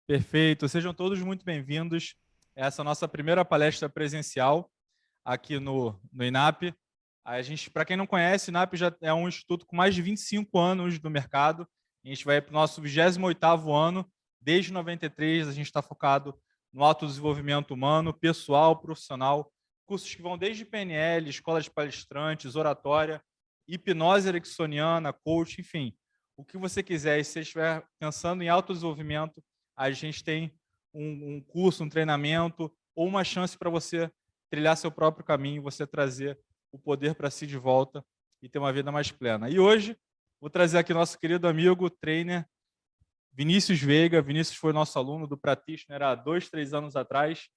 Perfeito, sejam todos muito bem-vindos. Essa é a nossa primeira palestra presencial aqui no INAP. Para quem não conhece, o INAP já é um instituto com mais de 25 anos no mercado. A gente vai para o nosso 28º ano. Desde 93, a gente está focado no autodesenvolvimento humano, pessoal, profissional, cursos que vão desde PNL, escola de palestrantes, oratória, hipnose ericksoniana, coach, enfim. O que você quiser, e se você estiver pensando em autodesenvolvimento, a gente tem um curso, um treinamento ou uma chance para você trilhar seu próprio caminho, você trazer o poder para si de volta e ter uma vida mais plena. E hoje, vou trazer aqui nosso querido amigo, trainer, Vinícius Veiga. Vinícius foi nosso aluno do Practitioner há 2, 3 anos atrás.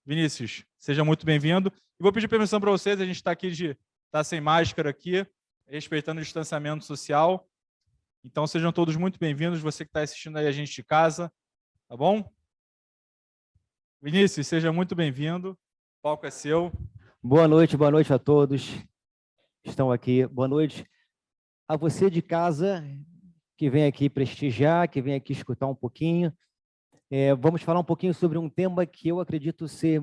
Vinícius, seja muito bem-vindo. E vou pedir permissão para vocês, a gente está aqui tá sem máscara aqui, respeitando o distanciamento social. Então, sejam todos muito bem-vindos, você que está assistindo aí a gente de casa. Tá bom? Vinícius, seja muito bem-vindo. O palco é seu. Boa noite a todos que estão aqui. Boa noite a você de casa que vem aqui prestigiar, que vem aqui escutar um pouquinho. Vamos falar um pouquinho sobre um tema que eu acredito ser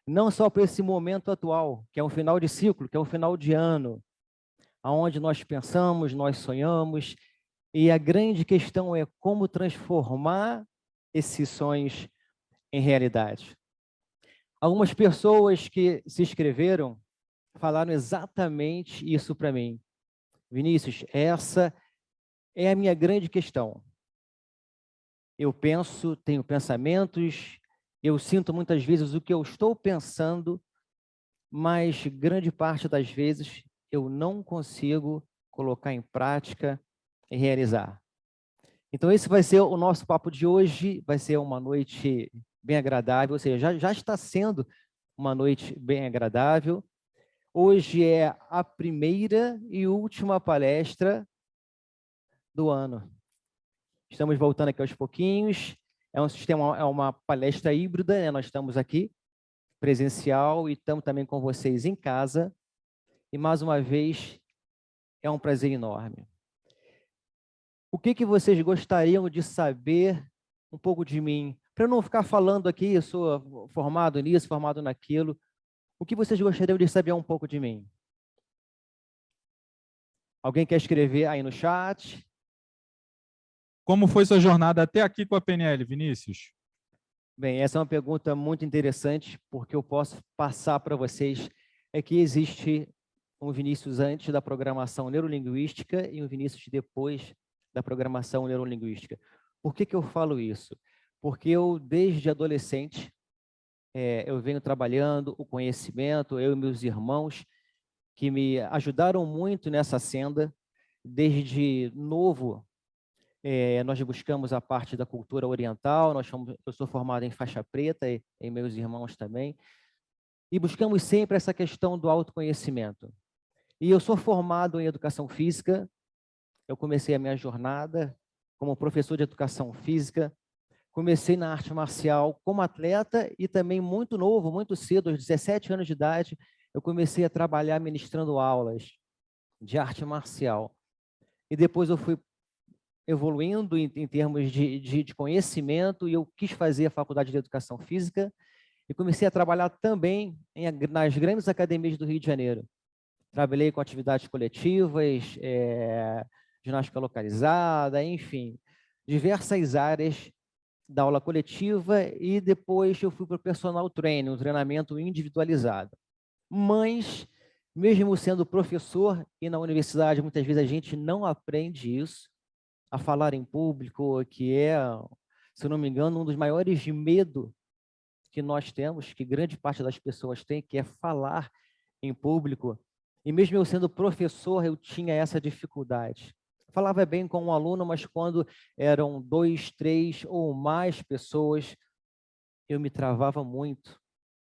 não só para esse momento atual, que é um final de ciclo, que é um final de ano, onde nós pensamos, nós sonhamos, e a grande questão é como transformar esses sonhos em realidade. Algumas pessoas que se inscreveram falaram exatamente isso para mim. Vinícius, essa é a minha grande questão. Eu penso, tenho pensamentos, eu sinto muitas vezes o que eu estou pensando, mas grande parte das vezes eu não consigo colocar em prática e realizar. Então esse vai ser o nosso papo de hoje, vai ser uma noite bem agradável, ou seja, já está sendo uma noite bem agradável. Hoje é a primeira e última palestra do ano. Estamos voltando aqui aos pouquinhos, é uma palestra híbrida, né? Nós estamos aqui presencial e estamos também com vocês em casa. E mais uma vez, é um prazer enorme. O que vocês gostariam de saber um pouco de mim? Para eu não ficar falando aqui, eu sou formado nisso, formado naquilo. O que vocês gostariam de saber um pouco de mim? Alguém quer escrever aí no chat? Como foi sua jornada até aqui com a PNL, Vinícius? Bem, essa é uma pergunta muito interessante, porque eu posso passar para vocês que existe um Vinícius antes da programação neurolinguística e um Vinícius depois da programação neurolinguística. Por que eu falo isso? Porque eu, desde adolescente, eu venho trabalhando o conhecimento, eu e meus irmãos, que me ajudaram muito nessa senda. Desde novo, nós buscamos a parte da cultura oriental, eu sou formado em faixa preta e meus irmãos também, e buscamos sempre essa questão do autoconhecimento. E eu sou formado em educação física, eu comecei a minha jornada como professor de educação física, comecei na arte marcial como atleta e também muito novo, muito cedo, aos 17 anos de idade, eu comecei a trabalhar ministrando aulas de arte marcial. E depois eu fui evoluindo em termos de conhecimento e eu quis fazer a faculdade de educação física e comecei a trabalhar também nas grandes academias do Rio de Janeiro. Trabalhei com atividades coletivas, ginástica localizada, enfim, diversas áreas da aula coletiva e depois eu fui para o personal training, um treinamento individualizado. Mas, mesmo sendo professor e na universidade, muitas vezes a gente não aprende isso, a falar em público, que é, se eu não me engano, um dos maiores medos que nós temos, que grande parte das pessoas tem, que é falar em público. E mesmo eu sendo professor, eu tinha essa dificuldade. Falava bem com um aluno, mas quando eram 2, 3 ou mais pessoas, eu me travava muito.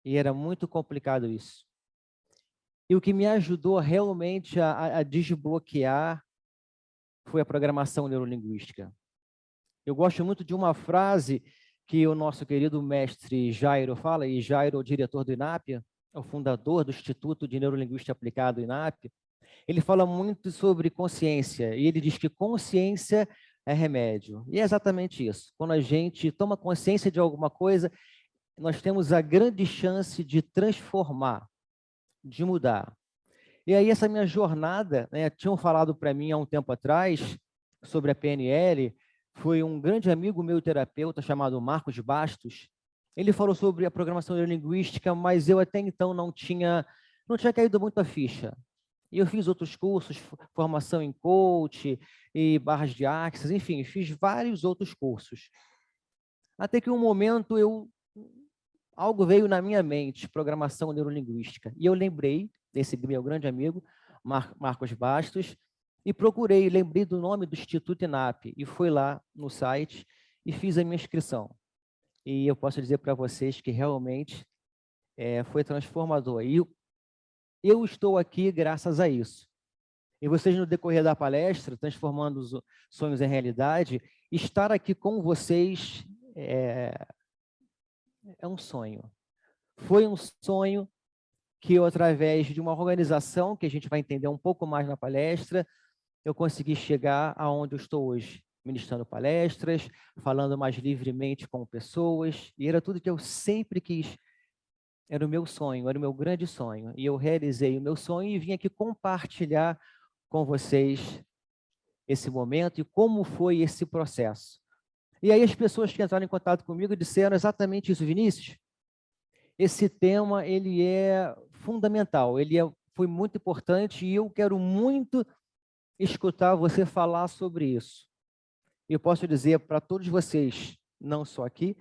E era muito complicado isso. E o que me ajudou realmente a desbloquear foi a programação neurolinguística. Eu gosto muito de uma frase que o nosso querido mestre Jairo fala, e Jairo é o diretor do INAP, é o fundador do Instituto de Neurolinguística Aplicada do INAP. Ele fala muito sobre consciência, e ele diz que consciência é remédio. E é exatamente isso. Quando a gente toma consciência de alguma coisa, nós temos a grande chance de transformar, de mudar. E aí essa minha jornada, né, tinham falado para mim há um tempo atrás sobre a PNL, foi um grande amigo meu terapeuta chamado Marcos Bastos. Ele falou sobre a programação neurolinguística, mas eu até então não tinha caído muito a ficha. E eu fiz outros cursos, formação em coach e barras de Access, enfim, fiz vários outros cursos. Até que um momento algo veio na minha mente, programação neurolinguística. E eu lembrei desse meu grande amigo, Marcos Bastos, e procurei, lembrei do nome do Instituto INAP, e fui lá no site e fiz a minha inscrição. E eu posso dizer para vocês que realmente foi transformador. E eu estou aqui graças a isso. E vocês, no decorrer da palestra, transformando os sonhos em realidade, estar aqui com vocês é um sonho. Foi um sonho que eu, através de uma organização, que a gente vai entender um pouco mais na palestra, eu consegui chegar aonde eu estou hoje, ministrando palestras, falando mais livremente com pessoas, e era tudo que eu sempre quis. Era o meu sonho, era o meu grande sonho. E eu realizei o meu sonho e vim aqui compartilhar com vocês esse momento e como foi esse processo. E aí as pessoas que entraram em contato comigo disseram exatamente isso: Vinícius, esse tema ele é fundamental, foi muito importante e eu quero muito escutar você falar sobre isso. Eu posso dizer para todos vocês, não só aqui,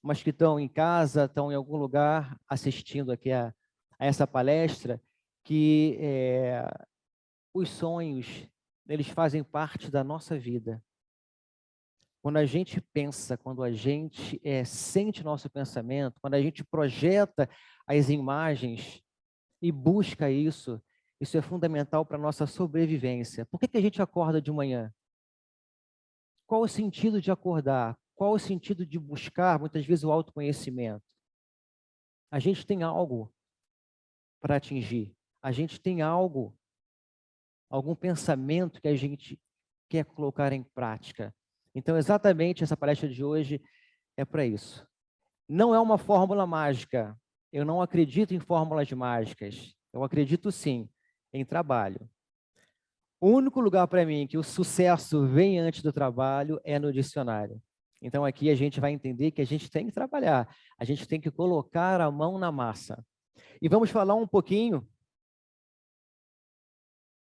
mas que estão em casa, estão em algum lugar assistindo aqui a essa palestra, que os sonhos, eles fazem parte da nossa vida. Quando a gente pensa, quando a gente sente nosso pensamento, quando a gente projeta as imagens e busca isso, isso é fundamental para a nossa sobrevivência. Por que a gente acorda de manhã? Qual o sentido de acordar? Qual o sentido de buscar, muitas vezes, o autoconhecimento? A gente tem algo para atingir. A gente tem algo, algum pensamento que a gente quer colocar em prática. Então, exatamente essa palestra de hoje é para isso. Não é uma fórmula mágica. Eu não acredito em fórmulas mágicas. Eu acredito, sim, em trabalho. O único lugar para mim que o sucesso vem antes do trabalho é no dicionário. Então, aqui a gente vai entender que a gente tem que trabalhar, a gente tem que colocar a mão na massa. E vamos falar um pouquinho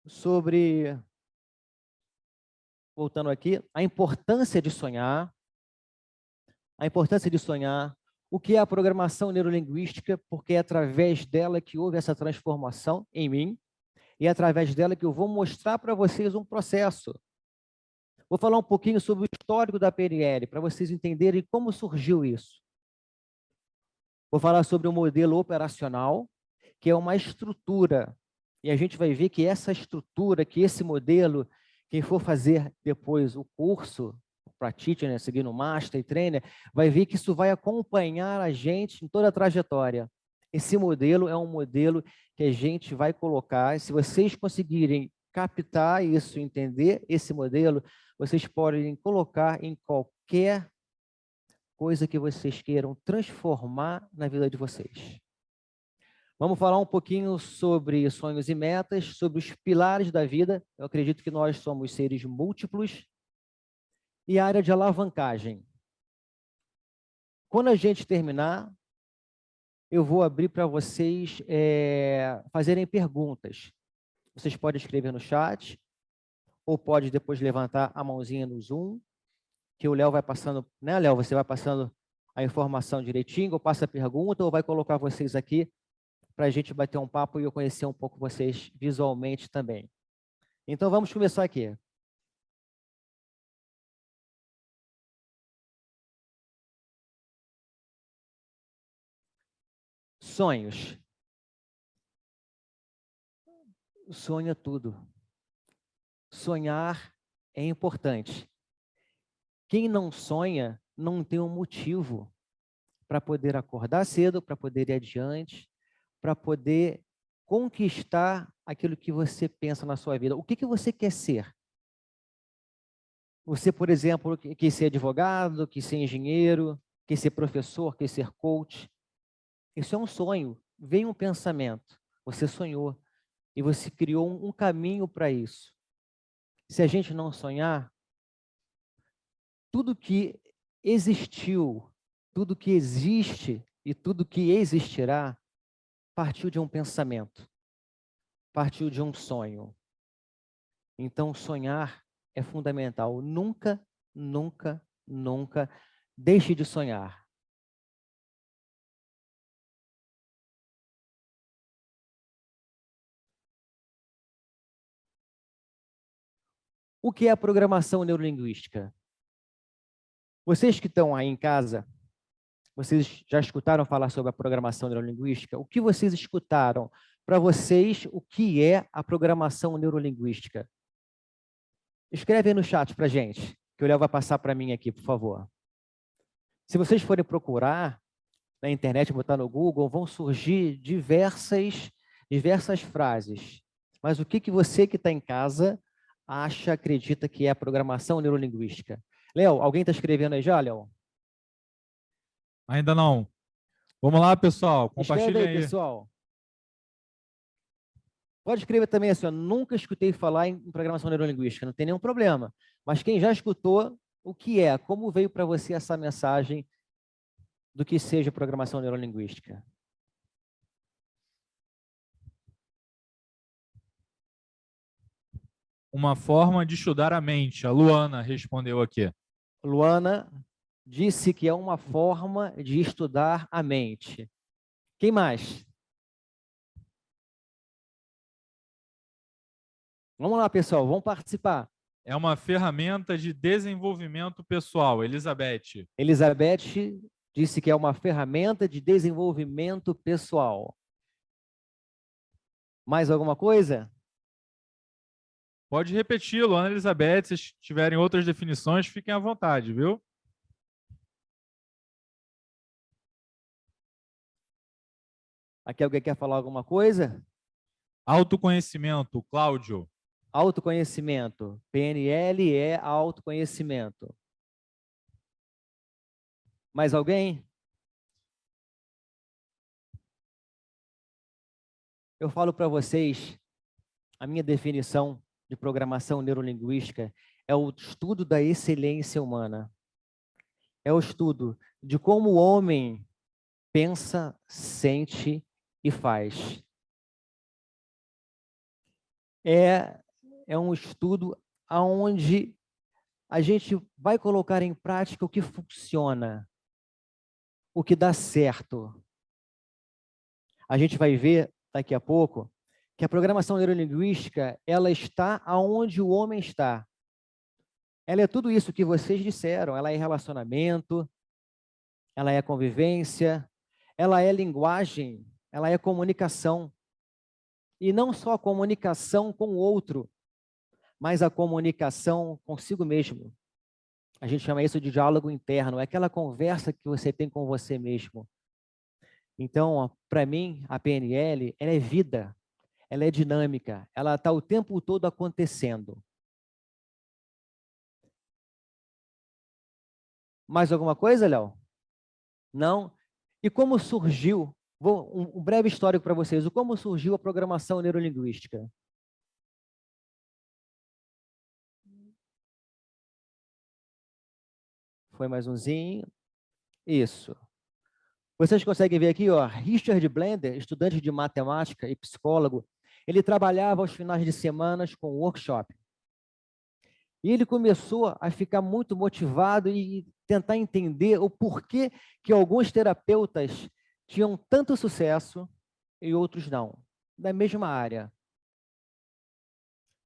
sobre, voltando aqui, a importância de sonhar, o que é a programação neurolinguística, porque é através dela que houve essa transformação em mim, e é através dela que eu vou mostrar para vocês um processo. Vou falar um pouquinho sobre o histórico da PNL, para vocês entenderem como surgiu isso. Vou falar sobre o modelo operacional, que é uma estrutura, e a gente vai ver que essa estrutura, que esse modelo, quem for fazer depois o curso, Practitioner, né, seguir no Master e Trainer, vai ver que isso vai acompanhar a gente em toda a trajetória. Esse modelo é um modelo que a gente vai colocar, se vocês conseguirem captar isso, entender esse modelo, vocês podem colocar em qualquer coisa que vocês queiram transformar na vida de vocês. Vamos falar um pouquinho sobre sonhos e metas, sobre os pilares da vida. Eu acredito que nós somos seres múltiplos. E a área de alavancagem. Quando a gente terminar, eu vou abrir para vocês fazerem perguntas. Vocês podem escrever no chat, ou pode depois levantar a mãozinha no Zoom, que o Léo vai passando, né, Léo? Você vai passando a informação direitinho, ou passa a pergunta, ou vai colocar vocês aqui para a gente bater um papo e eu conhecer um pouco vocês visualmente também. Então, vamos começar aqui. Sonhos. Sonho é tudo. Sonhar é importante. Quem não sonha não tem um motivo para poder acordar cedo, para poder ir adiante, para poder conquistar aquilo que você pensa na sua vida. O que você quer ser? Você, por exemplo, quer ser advogado, quer ser engenheiro, quer ser professor, quer ser coach. Isso é um sonho. Veio um pensamento, você sonhou e você criou um caminho para isso. Se a gente não sonhar, tudo que existiu, tudo que existe e tudo que existirá partiu de um pensamento, partiu de um sonho. Então, sonhar é fundamental. Nunca, nunca, nunca deixe de sonhar. O que é a programação neurolinguística? Vocês que estão aí em casa, vocês já escutaram falar sobre a programação neurolinguística? O que vocês escutaram? Para vocês, o que é a programação neurolinguística? Escreve aí no chat para a gente, que o Léo vai passar para mim aqui, por favor. Se vocês forem procurar na internet, botar no Google, vão surgir diversas frases. Mas o que você que está em casa acha, acredita que é a programação neurolinguística? Léo, alguém está escrevendo aí já, Léo? Ainda não. Vamos lá, pessoal. Compartilhem Escreve aí, aí. pessoal. Pode escrever também assim, ó, nunca escutei falar em programação neurolinguística, não tem nenhum problema. Mas quem já escutou, o que é? Como veio para você essa mensagem do que seja programação neurolinguística? Uma forma de estudar a mente. A Luana respondeu aqui. Luana disse que é uma forma de estudar a mente. Quem mais? Vamos lá, pessoal, vamos participar. É uma ferramenta de desenvolvimento pessoal. Elizabeth. Elizabeth disse que é uma ferramenta de desenvolvimento pessoal. Mais alguma coisa? Pode repetir, Luana, Elizabeth. Se tiverem outras definições, fiquem à vontade, viu? Aqui alguém quer falar alguma coisa? Autoconhecimento, Cláudio. Autoconhecimento. PNL é autoconhecimento. Mais alguém? Eu falo para vocês, a minha definição de programação neurolinguística é o estudo da excelência humana. É o estudo de como o homem pensa, sente e faz. É um estudo onde a gente vai colocar em prática o que funciona, o que dá certo. A gente vai ver daqui a pouco que a programação neurolinguística, ela está aonde o homem está. Ela é tudo isso que vocês disseram, ela é relacionamento, ela é convivência, ela é linguagem, ela é comunicação. E não só a comunicação com o outro, mas a comunicação consigo mesmo. A gente chama isso de diálogo interno, é aquela conversa que você tem com você mesmo. Então, para mim, a PNL, ela é vida, ela é dinâmica, ela está o tempo todo acontecendo. Mais alguma coisa, Léo? Não? E como surgiu, um breve histórico para vocês, o como surgiu a programação neurolinguística? Foi mais umzinho. Isso. Vocês conseguem ver aqui, ó, Richard Blender, estudante de matemática e psicólogo, ele trabalhava aos finais de semana com workshop. E ele começou a ficar muito motivado e tentar entender o porquê que alguns terapeutas tinham tanto sucesso e outros não, da mesma área.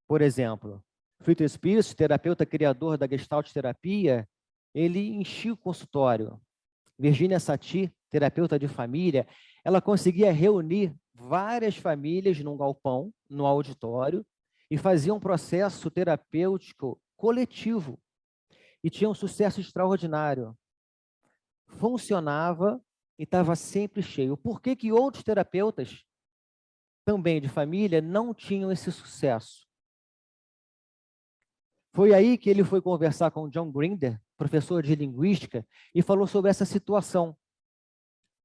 Por exemplo, Fritz Perls, terapeuta criador da Gestalt terapia, ele enchia o consultório. Virginia Satir, terapeuta de família, ela conseguia reunir várias famílias num galpão, no auditório, e fazia um processo terapêutico coletivo. E tinha um sucesso extraordinário. Funcionava e estava sempre cheio. Por que que outros terapeutas, também de família, não tinham esse sucesso? Foi aí que ele foi conversar com John Grinder, professor de linguística, e falou sobre essa situação.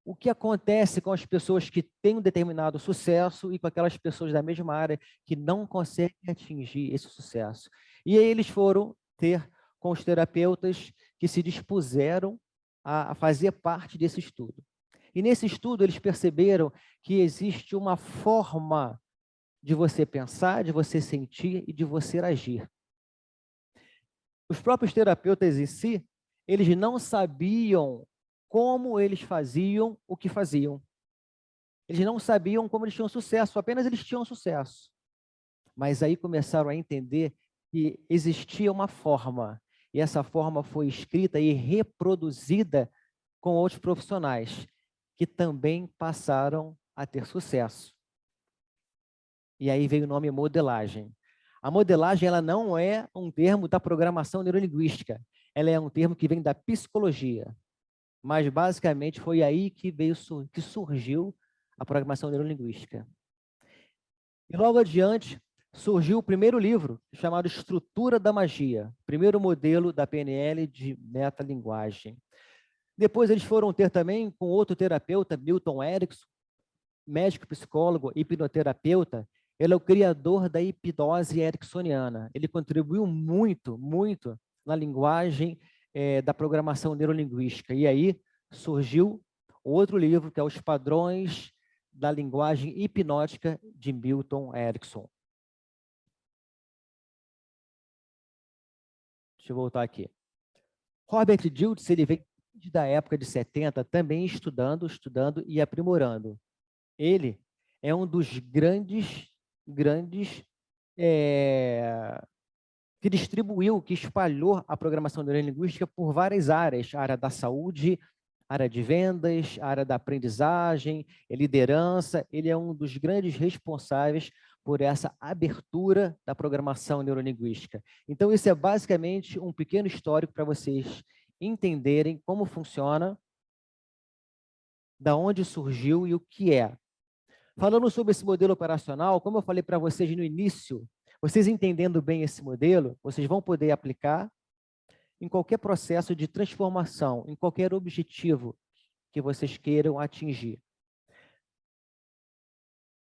O que acontece com as pessoas que têm um determinado sucesso e com aquelas pessoas da mesma área que não conseguem atingir esse sucesso. E aí eles foram ter com os terapeutas que se dispuseram a fazer parte desse estudo. E nesse estudo eles perceberam que existe uma forma de você pensar, de você sentir e de você agir. Os próprios terapeutas em si, eles não sabiam como eles faziam o que faziam. Eles não sabiam como eles tinham sucesso, apenas eles tinham sucesso. Mas aí começaram a entender que existia uma forma, e essa forma foi escrita e reproduzida com outros profissionais, que também passaram a ter sucesso. E aí veio o nome modelagem. A modelagem, ela não é um termo da programação neurolinguística, ela é um termo que vem da psicologia. Mas basicamente foi aí que surgiu a programação neurolinguística. E logo adiante surgiu o primeiro livro, chamado Estrutura da Magia, primeiro modelo da PNL de metalinguagem. Depois eles foram ter também com outro terapeuta, Milton Erickson, médico, psicólogo, hipnoterapeuta. Ele é o criador da hipnose ericksoniana. Ele contribuiu muito, muito na linguagem da programação neurolinguística. E aí surgiu outro livro, que é Os Padrões da Linguagem Hipnótica, de Milton Erickson. Deixa eu voltar aqui. Robert Dilts, ele veio da época de 70, também estudando e aprimorando. Ele é um dos grandes que distribuiu, que espalhou a programação neurolinguística por várias áreas, a área da saúde, a área de vendas, a área da aprendizagem, liderança. Ele é um dos grandes responsáveis por essa abertura da programação neurolinguística. Então, isso é basicamente um pequeno histórico para vocês entenderem como funciona, da onde surgiu e o que é. Falando sobre esse modelo operacional, como eu falei para vocês no início, vocês entendendo bem esse modelo, vocês vão poder aplicar em qualquer processo de transformação, em qualquer objetivo que vocês queiram atingir.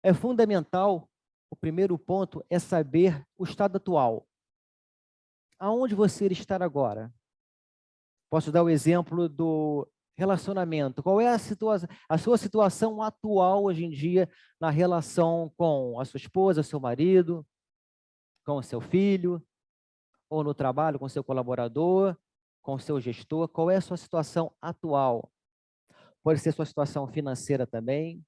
É fundamental, o primeiro ponto é saber o estado atual. Aonde você está agora? Posso dar o exemplo do relacionamento. Qual é a sua situação atual hoje em dia na relação com a sua esposa, seu marido, com o seu filho, ou no trabalho com o seu colaborador, com o seu gestor? Qual é a sua situação atual? Pode ser sua situação financeira também.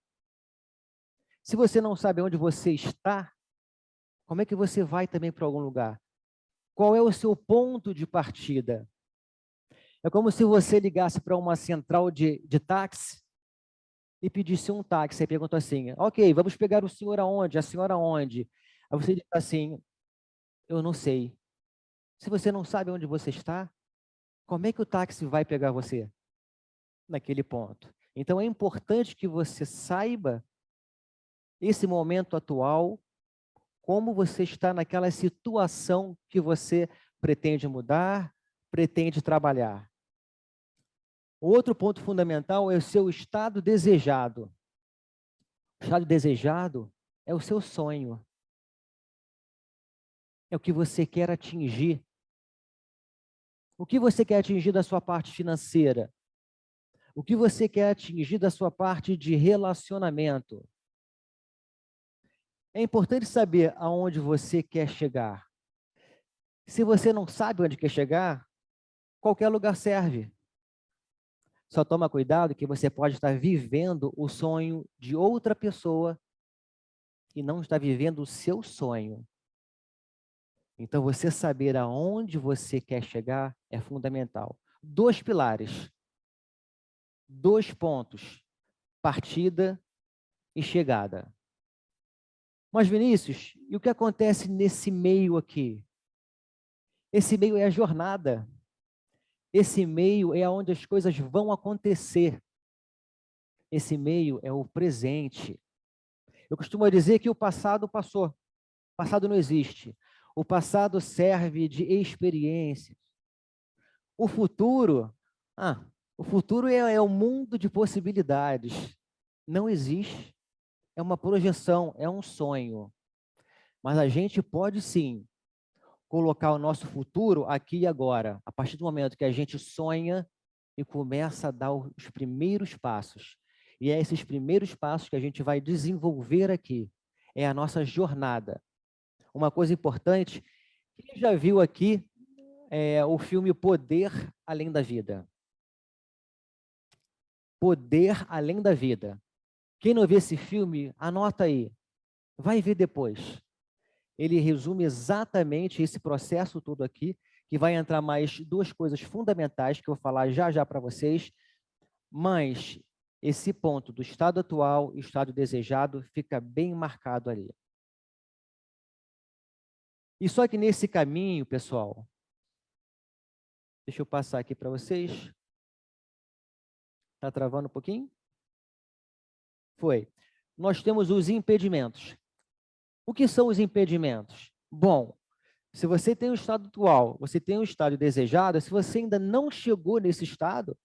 Se você não sabe onde você está, como é que você vai também para algum lugar? Qual é o seu ponto de partida? É como se você ligasse para uma central de táxi e pedisse um táxi. Aí perguntou assim, ok, vamos pegar o senhor aonde? A senhora aonde? Aí você diz assim, eu não sei. Se você não sabe onde você está, como é que o táxi vai pegar você naquele ponto? Então é importante que você saiba esse momento atual, como você está naquela situação que você pretende mudar, pretende trabalhar. O outro ponto fundamental é o seu estado desejado. O estado desejado é o seu sonho. É o que você quer atingir. O que você quer atingir da sua parte financeira? O que você quer atingir da sua parte de relacionamento? É importante saber aonde você quer chegar. Se você não sabe onde quer chegar, qualquer lugar serve. Só toma cuidado que você pode estar vivendo o sonho de outra pessoa e não está vivendo o seu sonho. Então, você saber aonde você quer chegar é fundamental. 2 pilares, 2 pontos, partida e chegada. Mas, Vinícius, e o que acontece nesse meio aqui? Esse meio é a jornada. Esse meio é onde as coisas vão acontecer. Esse meio é o presente. Eu costumo dizer que o passado passou. O passado não existe. O passado serve de experiência. O futuro, o futuro é o mundo de possibilidades. Não existe. É uma projeção, é um sonho. Mas a gente pode sim colocar o nosso futuro aqui e agora. A partir do momento que a gente sonha e começa a dar os primeiros passos. E é esses primeiros passos que a gente vai desenvolver aqui. É a nossa jornada. Uma coisa importante, quem já viu aqui o filme Poder Além da Vida? Poder Além da Vida. Quem não viu esse filme, anota aí. Vai ver depois. Ele resume exatamente esse processo todo aqui, que vai entrar mais duas coisas fundamentais que eu vou falar já já para vocês, mas esse ponto do estado atual e estado desejado fica bem marcado ali. E só que nesse caminho, pessoal, deixa eu passar aqui para vocês. Está travando um pouquinho? Foi. Nós temos os impedimentos. O que são os impedimentos? Bom, se você tem o estado atual, você tem o estado desejado, se você ainda não chegou nesse estado,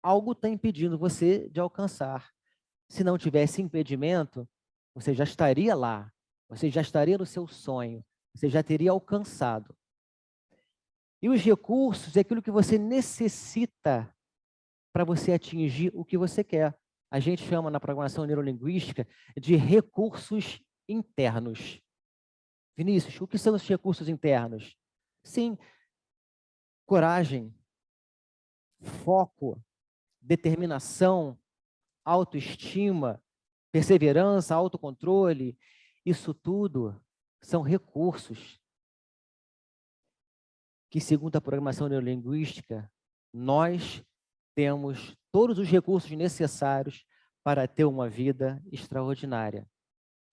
algo está impedindo você de alcançar. Se não tivesse impedimento, você já estaria lá, você já estaria no seu sonho, você já teria alcançado. E os recursos é aquilo que você necessita para você atingir o que você quer. A gente chama na programação neurolinguística de recursos internos. Vinícius, o que são os recursos internos? Sim, coragem, foco, determinação, autoestima, perseverança, autocontrole, isso tudo são recursos que, segundo a programação neurolinguística, nós temos todos os recursos necessários para ter uma vida extraordinária.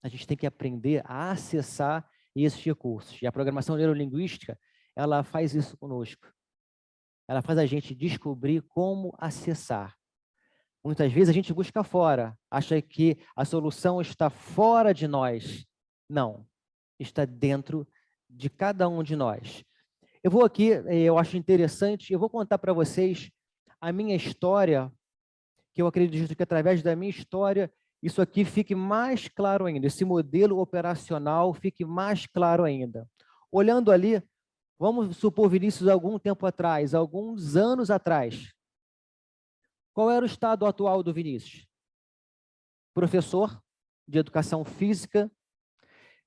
A gente tem que aprender a acessar esses recursos. E a programação neurolinguística, ela faz isso conosco. Ela faz a gente descobrir como acessar. Muitas vezes a gente busca fora, acha que a solução está fora de nós. Não, está dentro de cada um de nós. Eu vou aqui, eu acho interessante, eu vou contar para vocês a minha história, que eu acredito que através da minha história, isso aqui fique mais claro ainda, esse modelo operacional fique mais claro ainda. Olhando ali, vamos supor, Vinícius, algum tempo atrás, alguns anos atrás, qual era o estado atual do Vinícius? Professor de educação física,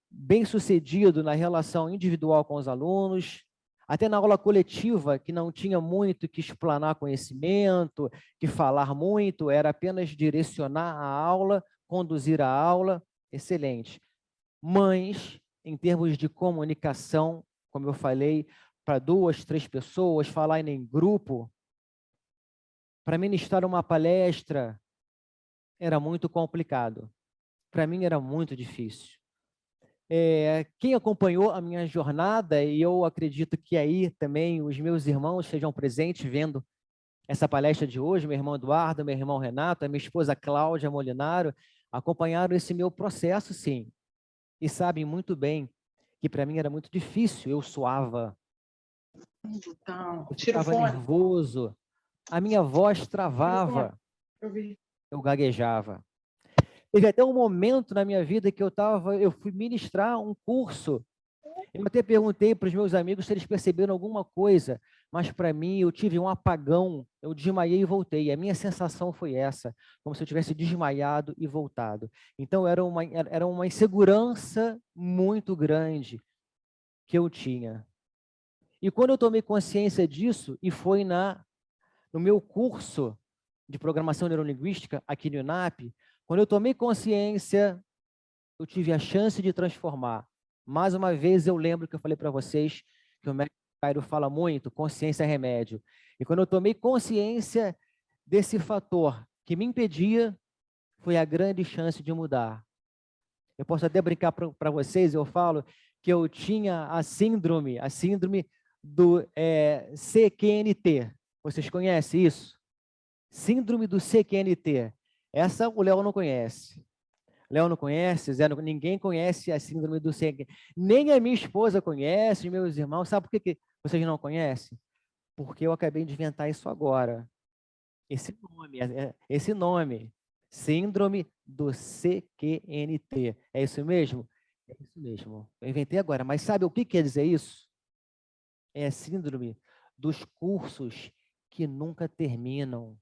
bem-sucedido na relação individual com os alunos, até na aula coletiva, que não tinha muito que explanar conhecimento, que falar muito, era apenas direcionar a aula, conduzir a aula, excelente. Mas, em termos de comunicação, como eu falei, para 2, 3 pessoas, falar em grupo, para ministrar uma palestra, era muito complicado. Para mim era muito difícil. Quem acompanhou a minha jornada, e eu acredito que aí também os meus irmãos estejam presentes vendo essa palestra de hoje, meu irmão Eduardo, meu irmão Renato, a minha esposa Cláudia Molinaro, acompanharam esse meu processo, sim. E sabem muito bem que para mim era muito difícil, eu suava, eu ficava nervoso, a minha voz travava, eu gaguejava. Teve até um momento na minha vida que eu fui ministrar um curso. Eu até perguntei para os meus amigos se eles perceberam alguma coisa, mas para mim eu tive um apagão, eu desmaiei e voltei. A minha sensação foi essa, como se eu tivesse desmaiado e voltado. Então era uma insegurança muito grande que eu tinha. E quando eu tomei consciência disso, e foi no meu curso de programação neurolinguística aqui no INAP, quando eu tomei consciência, eu tive a chance de transformar. Mais uma vez, eu lembro que eu falei para vocês que o médico Cairo fala muito, consciência é remédio. E quando eu tomei consciência desse fator que me impedia, foi a grande chance de mudar. Eu posso até brincar para vocês, eu falo que eu tinha a síndrome do CQNT. Vocês conhecem isso? Síndrome do CQNT. Essa o Léo não conhece. Léo não conhece, Zé não, ninguém conhece a síndrome do CQ. Nem a minha esposa conhece, meus irmãos. Sabe por que vocês não conhecem? Porque eu acabei de inventar isso agora. Esse nome, síndrome do CQNT. É isso mesmo? É isso mesmo. Eu inventei agora. Mas sabe o que quer dizer isso? É a síndrome dos cursos que nunca terminam.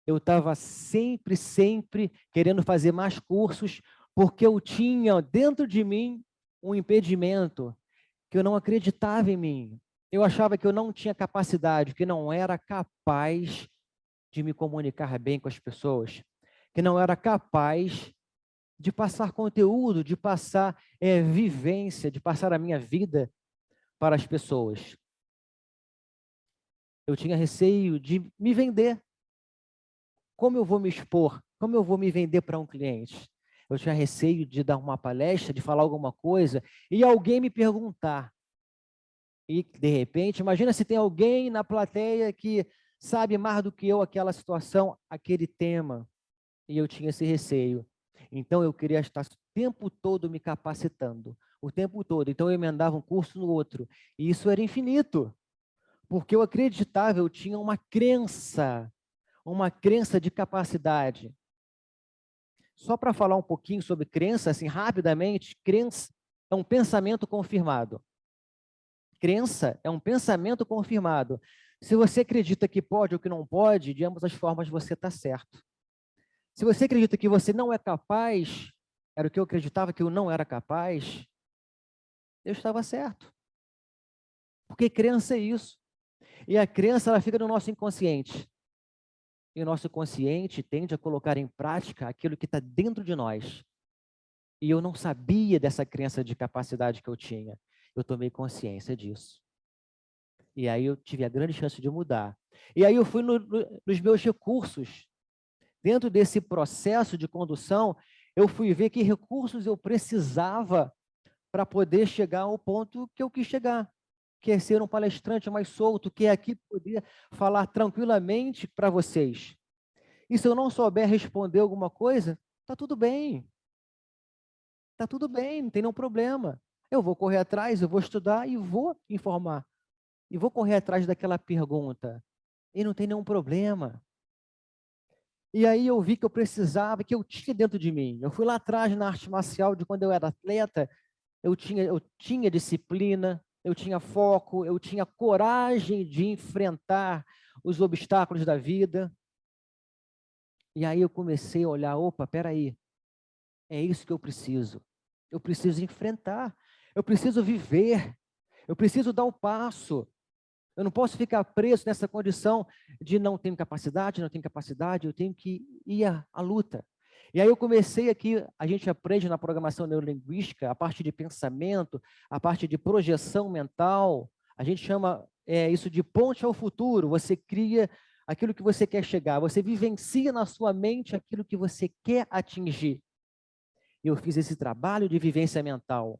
Eu estava sempre querendo fazer mais cursos, porque eu tinha dentro de mim um impedimento, que eu não acreditava em mim. Eu achava que eu não tinha capacidade, que não era capaz de me comunicar bem com as pessoas, que não era capaz de passar conteúdo, de passar vivência, de passar a minha vida para as pessoas. Eu tinha receio de me vender. Como eu vou me expor? Como eu vou me vender para um cliente? Eu tinha receio de dar uma palestra, de falar alguma coisa, e alguém me perguntar. E, de repente, imagina se tem alguém na plateia que sabe mais do que eu aquela situação, aquele tema. E eu tinha esse receio. Então, eu queria estar o tempo todo me capacitando, o tempo todo. Então, eu emendava um curso no outro. E isso era infinito, porque eu acreditava, eu tinha uma crença de capacidade. Só para falar um pouquinho sobre crença, assim, rapidamente, crença é um pensamento confirmado. Crença é um pensamento confirmado. Se você acredita que pode ou que não pode, de ambas as formas você está certo. Se você acredita que você não é capaz, era o que eu acreditava que eu não era capaz, eu estava certo. Porque crença é isso. E a crença, ela fica no nosso inconsciente. E o nosso consciente tende a colocar em prática aquilo que está dentro de nós. E eu não sabia dessa crença de capacidade que eu tinha. Eu tomei consciência disso. E aí eu tive a grande chance de mudar. E aí eu fui nos meus recursos. Dentro desse processo de condução, eu fui ver que recursos eu precisava para poder chegar ao ponto que eu quis chegar, que é ser um palestrante mais solto, que é aqui poder falar tranquilamente para vocês. E se eu não souber responder alguma coisa, está tudo bem. Está tudo bem, não tem nenhum problema. Eu vou correr atrás, eu vou estudar e vou informar. E vou correr atrás daquela pergunta. E não tem nenhum problema. E aí eu vi que eu precisava, que eu tinha dentro de mim. Eu fui lá atrás na arte marcial, de quando eu era atleta, eu tinha disciplina, eu tinha foco, eu tinha coragem de enfrentar os obstáculos da vida. E aí eu comecei a olhar, opa, peraí, é isso que eu preciso. Eu preciso enfrentar, eu preciso viver, eu preciso dar o passo. Eu não posso ficar preso nessa condição de não tenho capacidade, eu tenho que ir à luta. E aí eu comecei aqui, a gente aprende na programação neurolinguística, a parte de pensamento, a parte de projeção mental, a gente chama isso de ponte ao futuro, você cria aquilo que você quer chegar, você vivencia na sua mente aquilo que você quer atingir. Eu fiz esse trabalho de vivência mental.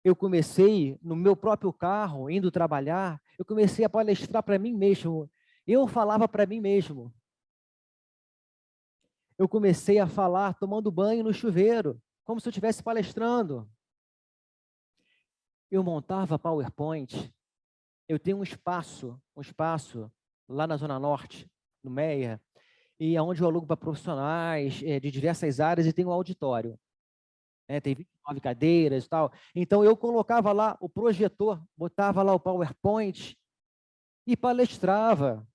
Eu comecei no meu próprio carro, indo trabalhar, eu comecei a palestrar para mim mesmo. Eu falava para mim mesmo. Eu comecei a falar tomando banho no chuveiro, como se eu estivesse palestrando. Eu montava PowerPoint. Eu tenho um espaço lá na Zona Norte, no Meia, e onde eu alugo para profissionais de diversas áreas e tem um auditório. Tem 29 cadeiras e tal. Então, eu colocava lá o projetor, botava lá o PowerPoint e palestrava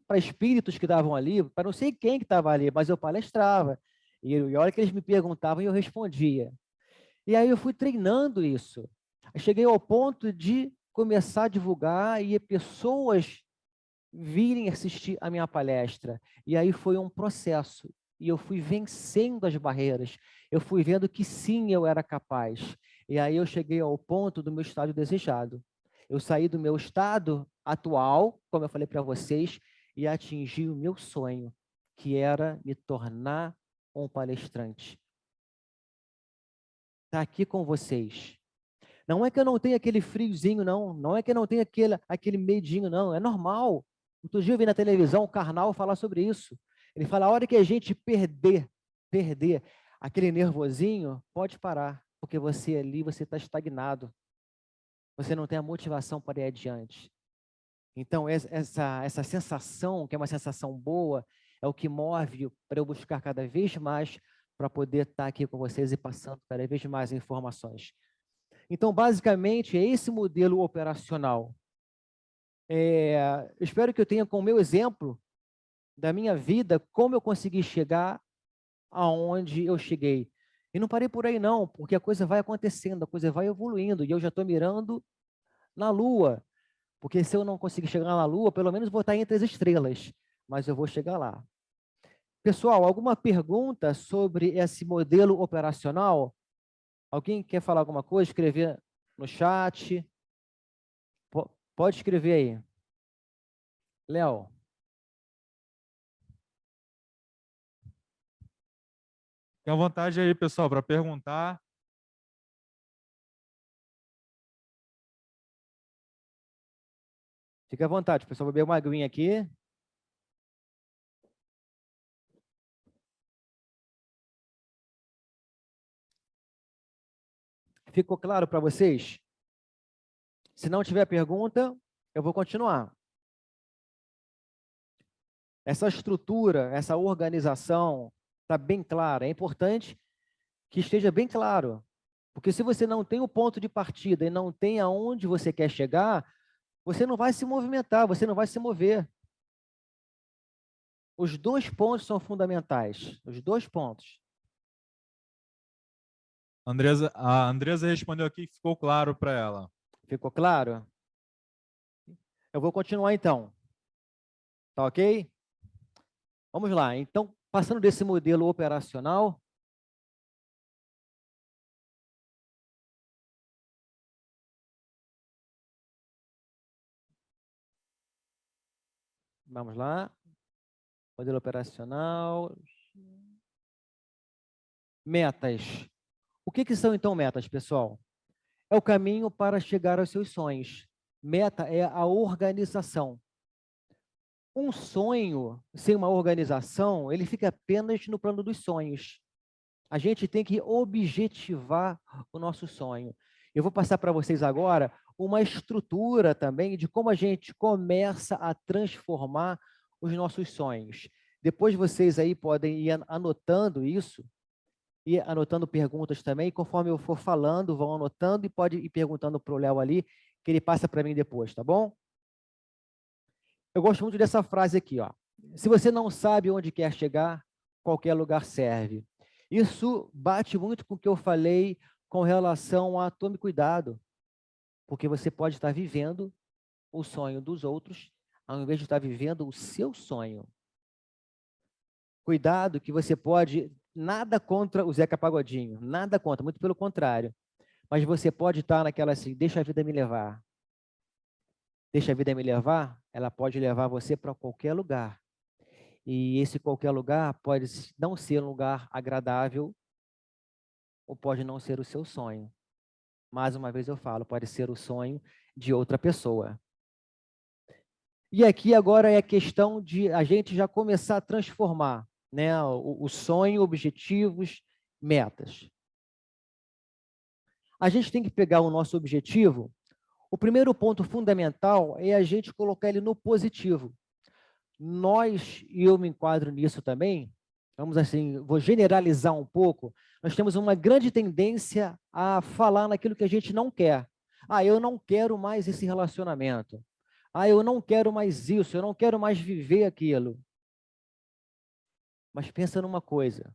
para espíritos que estavam ali, para não sei quem que estava ali, mas eu palestrava. E a hora que eles me perguntavam, eu respondia. E aí eu fui treinando isso. Cheguei ao ponto de começar a divulgar e pessoas virem assistir a minha palestra. E aí foi um processo. E eu fui vencendo as barreiras. Eu fui vendo que sim, eu era capaz. E aí eu cheguei ao ponto do meu estado desejado. Eu saí do meu estado atual, como eu falei para vocês, e atingi o meu sonho, que era me tornar um palestrante. Estar aqui com vocês. Não é que eu não tenha aquele friozinho, não. Não é que eu não tenha aquele medinho, não. É normal. Outro dia eu vi na televisão o Karnal falar sobre isso. Ele fala, a hora que a gente perder aquele nervosinho, pode parar, porque você ali, você está estagnado. Você não tem a motivação para ir adiante. Então, essa sensação, que é uma sensação boa, é o que move para eu buscar cada vez mais para poder estar aqui com vocês e passando cada vez mais informações. Então, basicamente, é esse modelo operacional. Espero que eu tenha com o meu exemplo da minha vida, como eu consegui chegar aonde eu cheguei. E não parei por aí não, porque a coisa vai acontecendo, a coisa vai evoluindo, e eu já estou mirando na Lua, porque se eu não conseguir chegar na Lua, pelo menos vou estar entre as estrelas, mas eu vou chegar lá. Pessoal, alguma pergunta sobre esse modelo operacional? Alguém quer falar alguma coisa? Escrever no chat? Pode escrever aí. Léo. Fique à vontade aí, pessoal, para perguntar. Fique à vontade, pessoal. Vou beber uma aguinha aqui. Ficou claro para vocês? Se não tiver pergunta, eu vou continuar. Essa estrutura, essa organização está bem clara. É importante que esteja bem claro. Porque se você não tem o ponto de partida e não tem aonde você quer chegar, você não vai se movimentar, você não vai se mover. Os dois pontos são fundamentais. Os dois pontos. A Andresa respondeu aqui que ficou claro para ela. Ficou claro? Eu vou continuar então. Tá ok? Vamos lá. Então, passando desse modelo operacional, vamos lá. Modelo operacional. Metas. O que são então metas, pessoal? É o caminho para chegar aos seus sonhos. Meta é a organização. Um sonho sem uma organização, ele fica apenas no plano dos sonhos. A gente tem que objetivar o nosso sonho. Eu vou passar para vocês agora uma estrutura também de como a gente começa a transformar os nossos sonhos. Depois vocês aí podem ir anotando isso, e anotando perguntas também, conforme eu for falando, vão anotando e pode ir perguntando para o Léo ali, que ele passa para mim depois, tá bom? Eu gosto muito dessa frase aqui, ó. Se você não sabe onde quer chegar, qualquer lugar serve. Isso bate muito com o que eu falei com relação a tome cuidado, porque você pode estar vivendo o sonho dos outros, ao invés de estar vivendo o seu sonho. Cuidado que você pode, nada contra o Zeca Pagodinho, nada contra, muito pelo contrário, mas você pode estar naquela assim, deixa a vida me levar. Deixa a vida me levar, ela pode levar você para qualquer lugar. E esse qualquer lugar pode não ser um lugar agradável ou pode não ser o seu sonho. Mais uma vez eu falo, pode ser o sonho de outra pessoa. E aqui agora é a questão de a gente já começar a transformar, né, o sonho, objetivos, metas. A gente tem que pegar o nosso objetivo. O primeiro ponto fundamental é a gente colocar ele no positivo. Nós, e eu me enquadro nisso também, vamos assim, vou generalizar um pouco, nós temos uma grande tendência a falar naquilo que a gente não quer. Ah, eu não quero mais esse relacionamento. Ah, eu não quero mais isso, eu não quero mais viver aquilo. Mas pensa numa coisa,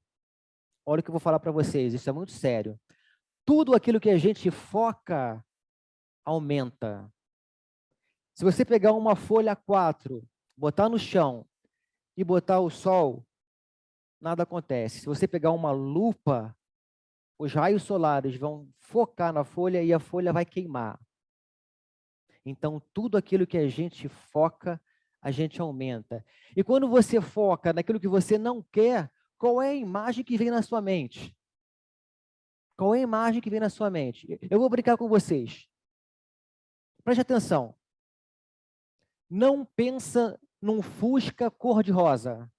olha o que eu vou falar para vocês, isso é muito sério. Tudo aquilo que a gente foca, aumenta. Se você pegar uma folha 4, botar no chão e botar o sol, nada acontece. Se você pegar uma lupa, os raios solares vão focar na folha e a folha vai queimar. Então, tudo aquilo que a gente foca, a gente aumenta. E quando você foca naquilo que você não quer, qual é a imagem que vem na sua mente? Qual é a imagem que vem na sua mente? Eu vou brincar com vocês. Preste atenção. Não pensa num Fusca cor-de-rosa.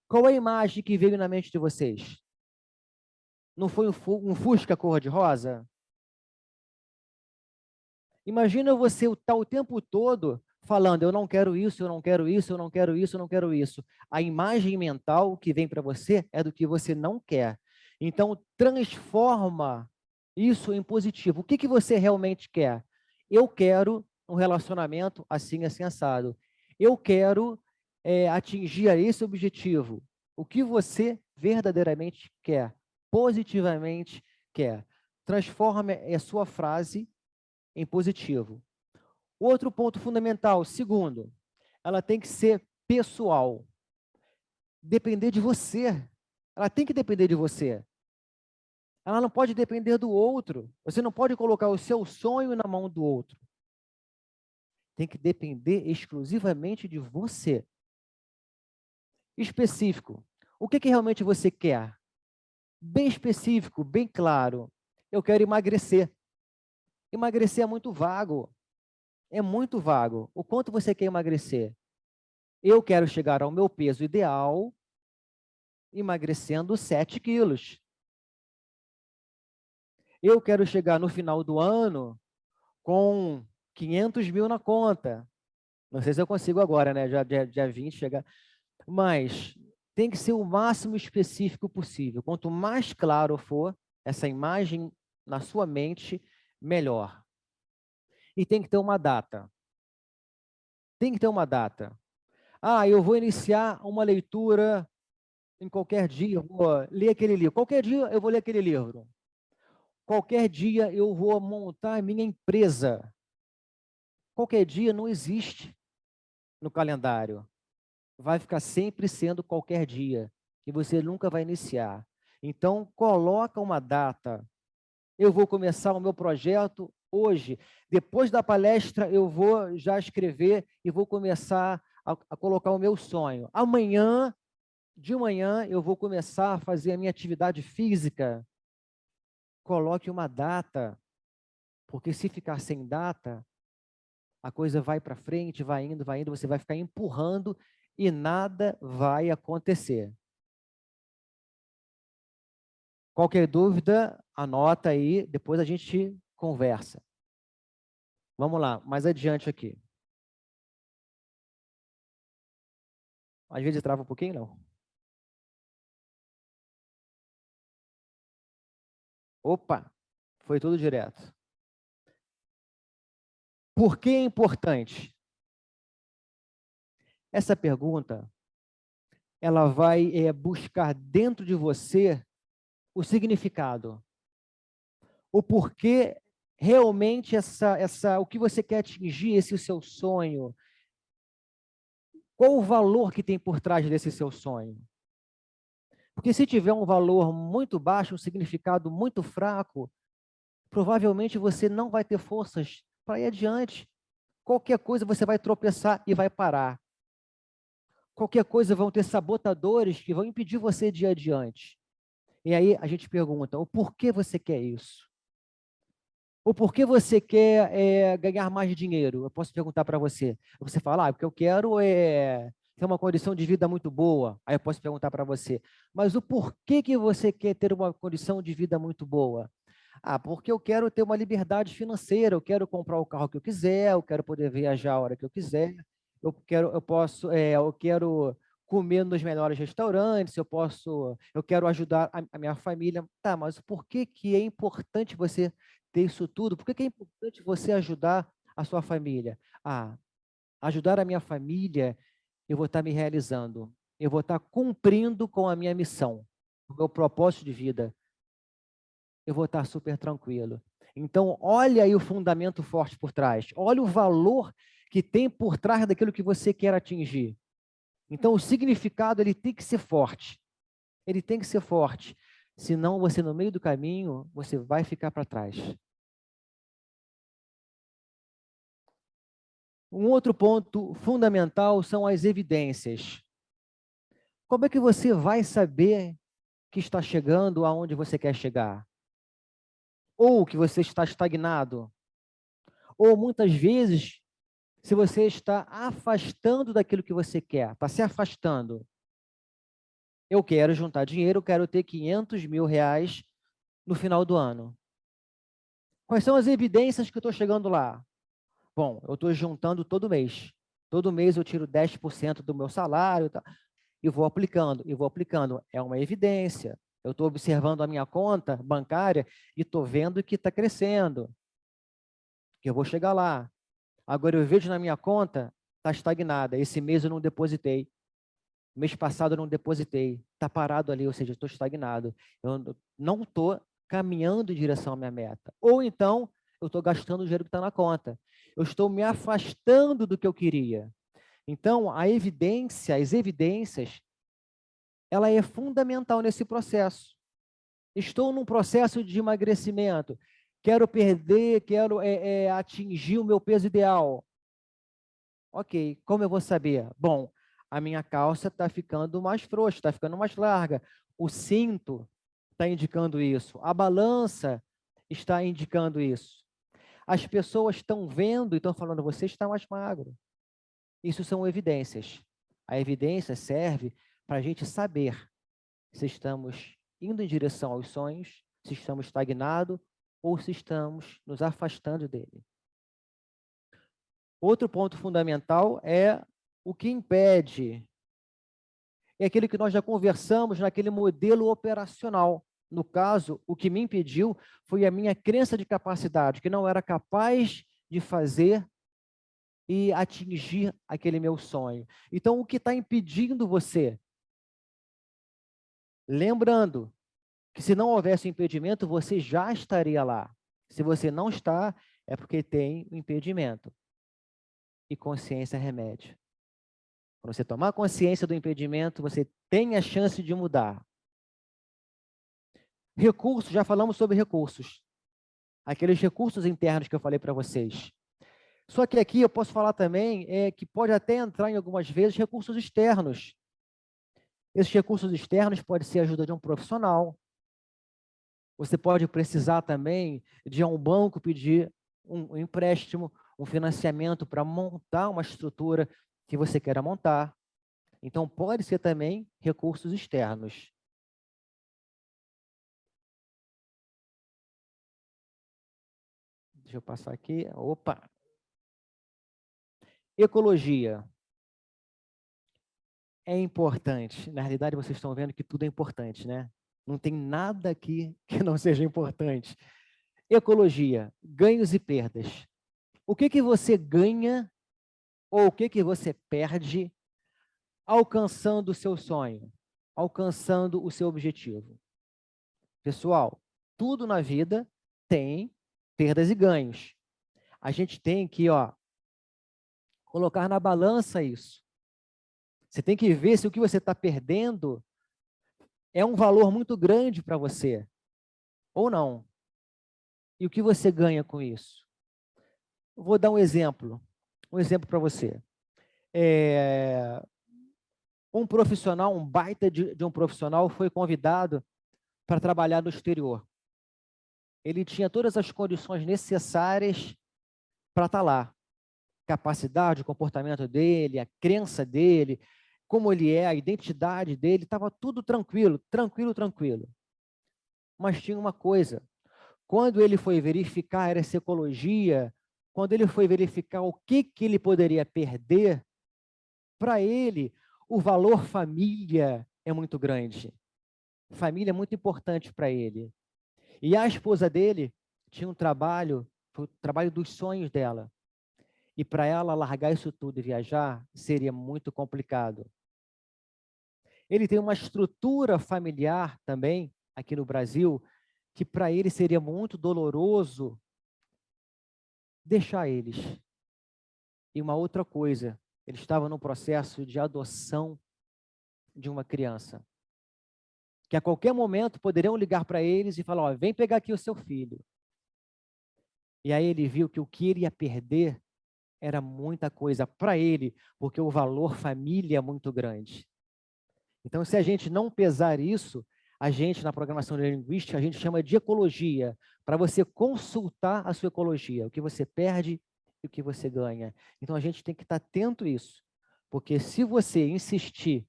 Qual é a imagem que veio na mente de vocês? Não foi um Fusca cor-de-rosa? Imagina você estar o tempo todo falando, eu não quero isso, eu não quero isso, eu não quero isso, eu não quero isso. A imagem mental que vem para você é do que você não quer. Então, transforma isso em positivo. O que você realmente quer? Eu quero um relacionamento assim, assim, assado. Eu quero atingir esse objetivo. O que você verdadeiramente quer, positivamente quer. Transforma a sua frase em positivo. Outro ponto fundamental, segundo, ela tem que ser pessoal. Depender de você. Ela tem que depender de você. Ela não pode depender do outro. Você não pode colocar o seu sonho na mão do outro. Tem que depender exclusivamente de você. Específico. O que realmente você quer? Bem específico, bem claro. Eu quero emagrecer. Emagrecer é muito vago. É muito vago. O quanto você quer emagrecer? Eu quero chegar ao meu peso ideal, emagrecendo 7 quilos. Eu quero chegar no final do ano com 500 mil na conta. Não sei se eu consigo agora, né? Já dia 20 chegar. Mas tem que ser o máximo específico possível. Quanto mais claro for essa imagem na sua mente, melhor. E tem que ter uma data. Tem que ter uma data. Ah, eu vou iniciar uma leitura em qualquer dia, vou ler aquele livro. Qualquer dia eu vou ler aquele livro. Qualquer dia eu vou montar a minha empresa. Qualquer dia não existe no calendário. Vai ficar sempre sendo qualquer dia. E você nunca vai iniciar. Então, coloca uma data. Eu vou começar o meu projeto hoje. Depois da palestra, eu vou já escrever e vou começar a colocar o meu sonho. Amanhã, de manhã, eu vou começar a fazer a minha atividade física. Coloque uma data, porque se ficar sem data, a coisa vai para frente, vai indo, você vai ficar empurrando e nada vai acontecer. Qualquer dúvida, anota aí, depois a gente conversa. Vamos lá, mais adiante aqui. Às vezes trava um pouquinho, não? Opa, foi tudo direto. Por que é importante? Essa pergunta, ela vai buscar dentro de você o significado. O porquê realmente o que você quer atingir, esse seu sonho. Qual o valor que tem por trás desse seu sonho? Porque se tiver um valor muito baixo, um significado muito fraco, provavelmente você não vai ter forças para ir adiante. Qualquer coisa você vai tropeçar e vai parar. Qualquer coisa vão ter sabotadores que vão impedir você de ir adiante. E aí a gente pergunta, o porquê você quer isso? O porquê você quer ganhar mais dinheiro? Eu posso perguntar para você. Você fala, porque eu quero ter uma condição de vida muito boa. Aí eu posso perguntar para você, mas o porquê que você quer ter uma condição de vida muito boa? Ah, porque eu quero ter uma liberdade financeira, eu quero comprar o carro que eu quiser, eu quero poder viajar a hora que eu quiser, eu quero comer nos melhores restaurantes, eu quero ajudar a minha família. Tá, mas por que que é importante você ter isso tudo? Por que que é importante você ajudar a sua família? Ah, ajudar a minha família, eu vou estar me realizando, eu vou estar cumprindo com a minha missão, o meu propósito de vida. Eu vou estar super tranquilo. Então, olha aí o fundamento forte por trás. Olha o valor que tem por trás daquilo que você quer atingir. Então, o significado, ele tem que ser forte. Ele tem que ser forte. Senão, você, no meio do caminho, você vai ficar para trás. Um outro ponto fundamental são as evidências. Como é que você vai saber que está chegando aonde você quer chegar? Ou que você está estagnado? Ou muitas vezes, se você está afastando daquilo que você quer, está se afastando. Eu quero juntar dinheiro, eu quero ter 500 mil reais no final do ano. Quais são as evidências que eu estou chegando lá? Bom, eu estou juntando todo mês. Todo mês eu tiro 10% do meu salário, tá? E vou aplicando, e vou aplicando. É uma evidência. Eu estou observando a minha conta bancária e estou vendo que está crescendo, que eu vou chegar lá. Agora eu vejo na minha conta, está estagnada. Esse mês eu não depositei. Mês passado eu não depositei. Está parado ali, ou seja, eu estou estagnado. Eu não estou caminhando em direção à minha meta. Ou então, eu estou gastando o dinheiro que está na conta. Eu estou me afastando do que eu queria. Então, a evidência, as evidências, ela é fundamental nesse processo. Estou num processo de emagrecimento. Quero perder, quero atingir o meu peso ideal. Ok, como eu vou saber? Bom, a minha calça está ficando mais frouxa, está ficando mais larga. O cinto está indicando isso. A balança está indicando isso. As pessoas estão vendo e estão falando, você está mais magro. Isso são evidências. A evidência serve para a gente saber se estamos indo em direção aos sonhos, se estamos estagnados ou se estamos nos afastando dele. Outro ponto fundamental é o que impede. É aquilo que nós já conversamos naquele modelo operacional. No caso, o que me impediu foi a minha crença de capacidade, que não era capaz de fazer e atingir aquele meu sonho. Então, o que está impedindo você? Lembrando que se não houvesse impedimento, você já estaria lá. Se você não está, é porque tem o impedimento. E consciência é remédio. Quando você tomar consciência do impedimento, você tem a chance de mudar. Recursos, já falamos sobre recursos. Aqueles recursos internos que eu falei para vocês. Só que aqui eu posso falar também que pode até entrar em algumas vezes recursos externos. Esses recursos externos podem ser a ajuda de um profissional. Você pode precisar também de um banco pedir um empréstimo, um financiamento para montar uma estrutura que você queira montar. Então, pode ser também recursos externos. Deixa eu passar aqui. Opa! Ecologia. É importante. Na realidade, vocês estão vendo que tudo é importante, né? Não tem nada aqui que não seja importante. Ecologia, ganhos e perdas. O que você ganha ou o que você perde alcançando o seu sonho, alcançando o seu objetivo? Pessoal, tudo na vida tem perdas e ganhos. A gente tem que, colocar na balança isso. Você tem que ver se o que você está perdendo é um valor muito grande para você, ou não. E o que você ganha com isso? Vou dar um exemplo para você. Um profissional, um baita de um profissional foi convidado para trabalhar no exterior. Ele tinha todas as condições necessárias para estar lá. Capacidade, o comportamento dele, a crença dele, como ele é, a identidade dele, estava tudo tranquilo, tranquilo. Mas tinha uma coisa, quando ele foi verificar essa ecologia, quando ele foi verificar o que ele poderia perder, para ele, o valor família é muito grande. Família é muito importante para ele. E a esposa dele tinha um trabalho, foi o trabalho dos sonhos dela. E para ela largar isso tudo e viajar, seria muito complicado. Ele tem uma estrutura familiar também, aqui no Brasil, que para ele seria muito doloroso deixar eles. E uma outra coisa, ele estava no processo de adoção de uma criança. Que a qualquer momento poderiam ligar para eles e falar, vem pegar aqui o seu filho. E aí ele viu que o que ele ia perder era muita coisa para ele, porque o valor família é muito grande. Então, se a gente não pesar isso, a gente, na programação neurolinguística, a gente chama de ecologia, para você consultar a sua ecologia, o que você perde e o que você ganha. Então, a gente tem que estar atento a isso, porque se você insistir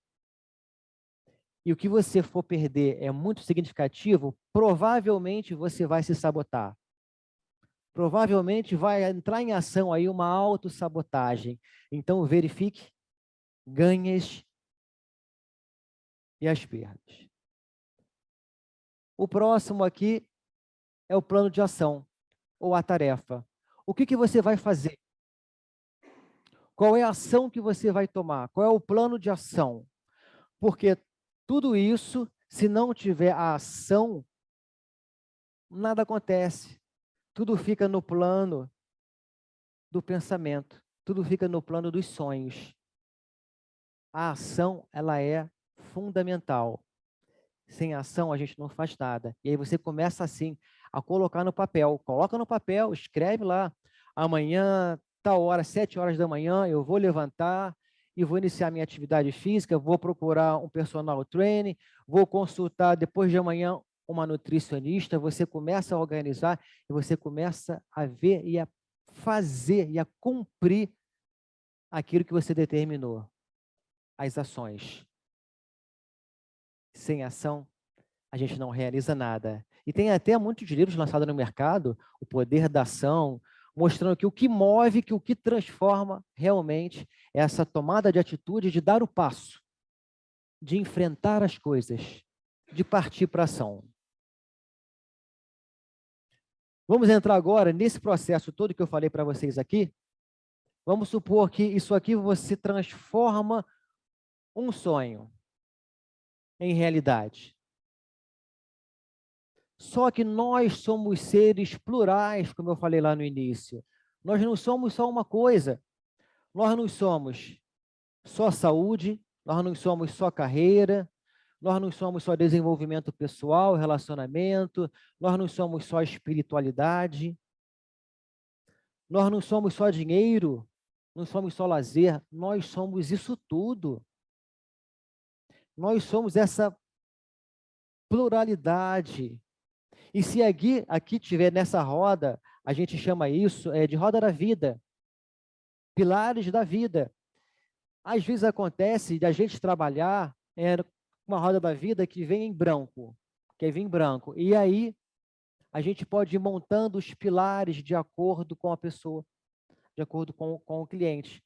e o que você for perder é muito significativo, provavelmente você vai se sabotar. Provavelmente vai entrar em ação aí uma autossabotagem. Então, verifique ganhos e as perdas. O próximo aqui é o plano de ação, ou a tarefa. O que você vai fazer? Qual é a ação que você vai tomar? Qual é o plano de ação? Porque tudo isso, se não tiver a ação, nada acontece. Tudo fica no plano do pensamento. Tudo fica no plano dos sonhos. A ação, ela é fundamental. Sem ação, a gente não faz nada. E aí você começa assim, a colocar no papel. Coloca no papel, escreve lá. Amanhã, tal hora, 7 horas da manhã, eu vou levantar e vou iniciar minha atividade física, vou procurar um personal trainer, vou consultar depois de amanhã uma nutricionista. Você começa a organizar e você começa a ver e a fazer e a cumprir aquilo que você determinou. As ações. Sem ação, a gente não realiza nada. E tem até muitos livros lançados no mercado, O Poder da Ação, mostrando que o que move, que o que transforma realmente é essa tomada de atitude de dar o passo, de enfrentar as coisas, de partir para a ação. Vamos entrar agora nesse processo todo que eu falei para vocês aqui. Vamos supor que isso aqui você transforma um sonho em realidade. Só que nós somos seres plurais, como eu falei lá no início. Nós não somos só uma coisa. Nós não somos só saúde, nós não somos só carreira, nós não somos só desenvolvimento pessoal, relacionamento, nós não somos só espiritualidade, nós não somos só dinheiro, não somos só lazer, nós somos isso tudo. Nós somos essa pluralidade. E se aqui tiver nessa roda, a gente chama isso de roda da vida, pilares da vida. Às vezes acontece de a gente trabalhar uma roda da vida que vem em branco, E aí a gente pode ir montando os pilares de acordo com a pessoa, de acordo com o cliente.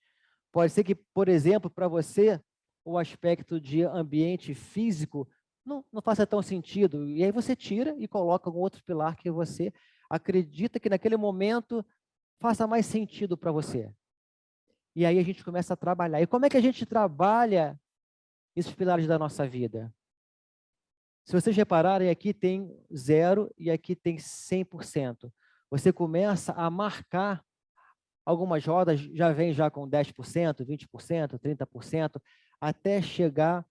Pode ser que, por exemplo, para você, o aspecto de ambiente físico não faça tão sentido. E aí você tira e coloca um outro pilar que você acredita que naquele momento faça mais sentido para você. E aí a gente começa a trabalhar. E como é que a gente trabalha esses pilares da nossa vida? Se vocês repararem, aqui tem 0 e aqui tem 100%. Você começa a marcar algumas rodas, já vem já com 10%, 20%, 30%, até chegar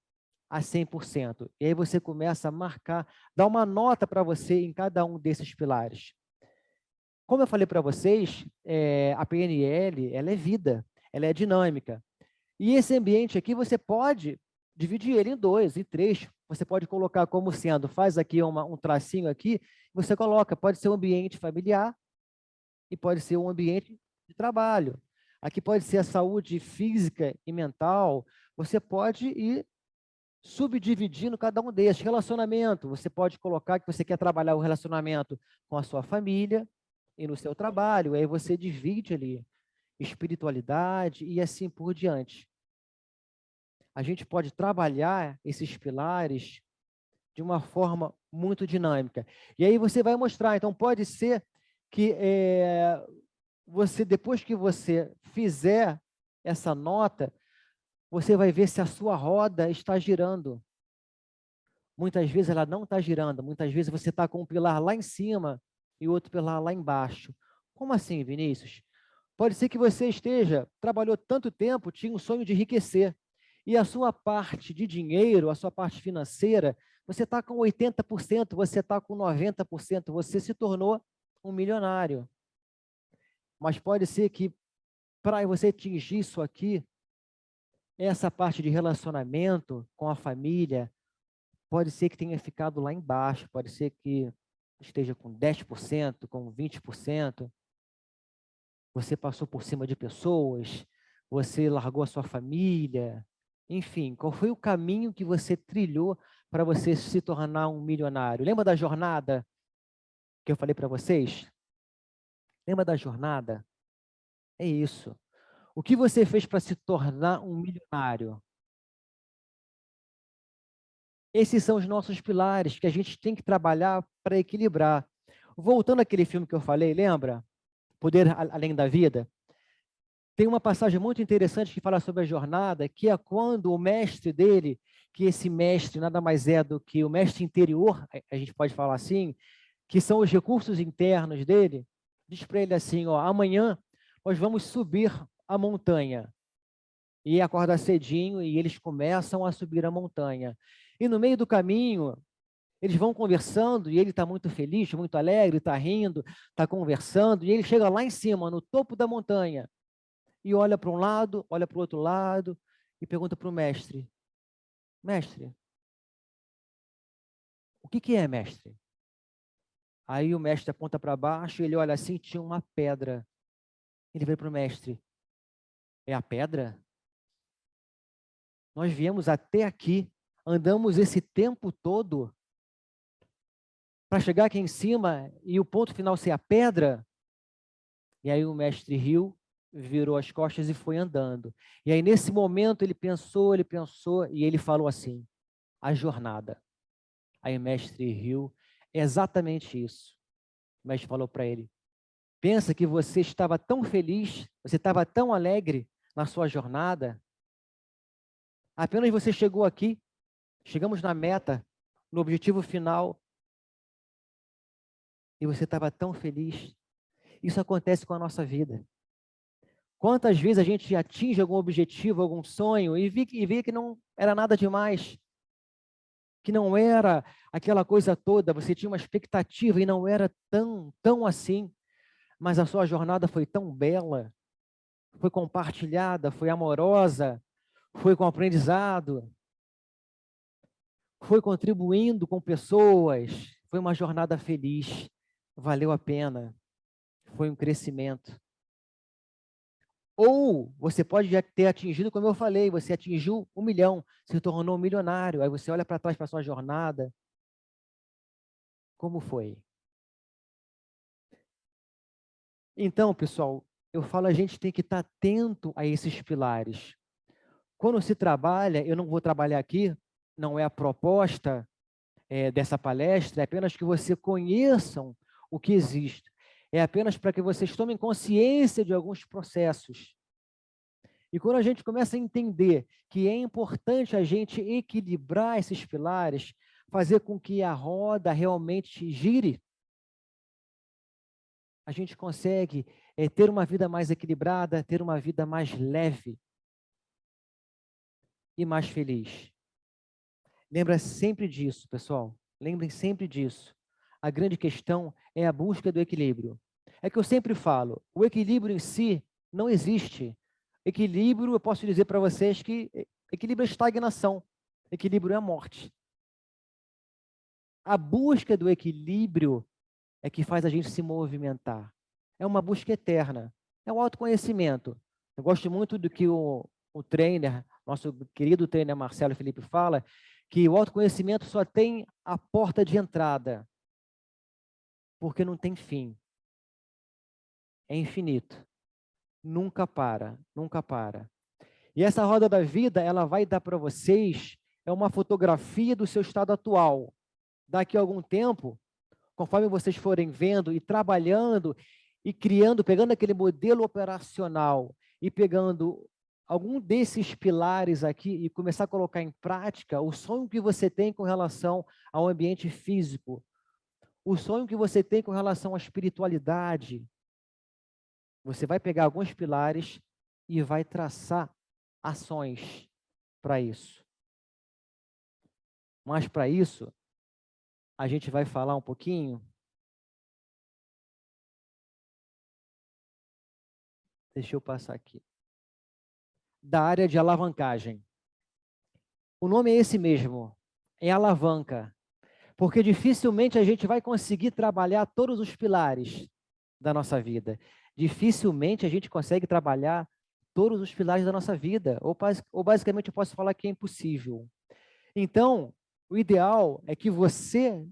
a 100%. E aí você começa a marcar, dá uma nota para você em cada um desses pilares. Como eu falei para vocês, a PNL, ela é vida, ela é dinâmica. E esse ambiente aqui, você pode dividir ele em 2, em 3. Você pode colocar como sendo, faz aqui um tracinho aqui, você coloca, pode ser um ambiente familiar e pode ser um ambiente de trabalho. Aqui pode ser a saúde física e mental. Você pode ir subdividindo cada um desses. Relacionamento, você pode colocar que você quer trabalhar o relacionamento com a sua família e no seu trabalho. Aí você divide ali espiritualidade e assim por diante. A gente pode trabalhar esses pilares de uma forma muito dinâmica. E aí você vai mostrar. Então, pode ser que você, depois que você fizer essa nota, você vai ver se a sua roda está girando. Muitas vezes ela não está girando. Muitas vezes você está com um pilar lá em cima e outro pilar lá embaixo. Como assim, Vinícius? Pode ser que você trabalhou tanto tempo, tinha um sonho de enriquecer. E a sua parte de dinheiro, a sua parte financeira, você está com 80%, você está com 90%, você se tornou um milionário. Mas pode ser que para você atingir isso aqui, essa parte de relacionamento com a família, pode ser que tenha ficado lá embaixo, pode ser que esteja com 10%, com 20%. Você passou por cima de pessoas, você largou a sua família, Enfim, qual foi o caminho que você trilhou para você se tornar um milionário? Lembra da jornada que eu falei para vocês? Lembra da jornada? É isso. O que você fez para se tornar um milionário? Esses são os nossos pilares que a gente tem que trabalhar para equilibrar. Voltando àquele filme que eu falei, lembra? Poder Além da Vida? Tem uma passagem muito interessante que fala sobre a jornada, que é quando o mestre dele, que esse mestre nada mais é do que o mestre interior, a gente pode falar assim, que são os recursos internos dele, diz para ele assim, ó, amanhã nós vamos subir a montanha. E acorda cedinho e eles começam a subir a montanha. E no meio do caminho, eles vão conversando e ele está muito feliz, muito alegre, está rindo, está conversando, e ele chega lá em cima, no topo da montanha, e olha para um lado, olha para o outro lado, e pergunta para o mestre, mestre, o que é, mestre? Aí o mestre aponta para baixo, ele olha assim, tinha uma pedra. Ele vira para o mestre, é a pedra? Nós viemos até aqui, andamos esse tempo todo para chegar aqui em cima e o ponto final ser a pedra? E aí o mestre riu, virou as costas e foi andando. E aí nesse momento ele pensou e ele falou assim, a jornada. Aí o mestre riu, é exatamente isso. O mestre falou para ele, pensa que você estava tão feliz, você estava tão alegre na sua jornada, apenas você chegou aqui, chegamos na meta, no objetivo final, e você estava tão feliz. Isso acontece com a nossa vida. Quantas vezes a gente atinge algum objetivo, algum sonho, e vê que não era nada demais, que não era aquela coisa toda, você tinha uma expectativa e não era tão assim, mas a sua jornada foi tão bela, foi compartilhada, foi amorosa, foi com aprendizado, foi contribuindo com pessoas, foi uma jornada feliz, valeu a pena, foi um crescimento. Ou você pode já ter atingido, como eu falei, você atingiu 1 milhão, se tornou um milionário, aí você olha para trás para a sua jornada, como foi? Então, pessoal, eu falo, a gente tem que estar atento a esses pilares. Quando se trabalha, eu não vou trabalhar aqui, não é a proposta dessa palestra, é apenas que vocês conheçam o que existe. É apenas para que vocês tomem consciência de alguns processos. E quando a gente começa a entender que é importante a gente equilibrar esses pilares, fazer com que a roda realmente gire, a gente consegue ter uma vida mais equilibrada, ter uma vida mais leve e mais feliz. Lembra sempre disso, pessoal. Lembrem sempre disso. A grande questão é a busca do equilíbrio. É que eu sempre falo, o equilíbrio em si não existe. Equilíbrio, eu posso dizer para vocês que equilíbrio é estagnação. Equilíbrio é a morte. A busca do equilíbrio é que faz a gente se movimentar. É uma busca eterna. É o autoconhecimento. Eu gosto muito do que o trainer, nosso querido trainer Marcelo Felipe fala, que o autoconhecimento só tem a porta de entrada, porque não tem fim. É infinito. Nunca para, nunca para. E essa roda da vida, ela vai dar para vocês uma fotografia do seu estado atual. Daqui a algum tempo, conforme vocês forem vendo e trabalhando e criando, pegando aquele modelo operacional e pegando algum desses pilares aqui e começar a colocar em prática o sonho que você tem com relação ao ambiente físico, o sonho que você tem com relação à espiritualidade, você vai pegar alguns pilares e vai traçar ações para isso. Mas para isso, a gente vai falar um pouquinho. Deixa eu passar aqui. Da área de alavancagem. O nome é esse mesmo, é alavanca. Porque dificilmente a gente vai conseguir trabalhar todos os pilares da nossa vida. Dificilmente a gente consegue trabalhar todos os pilares da nossa vida, ou basicamente eu posso falar que é impossível. Então, o ideal é que você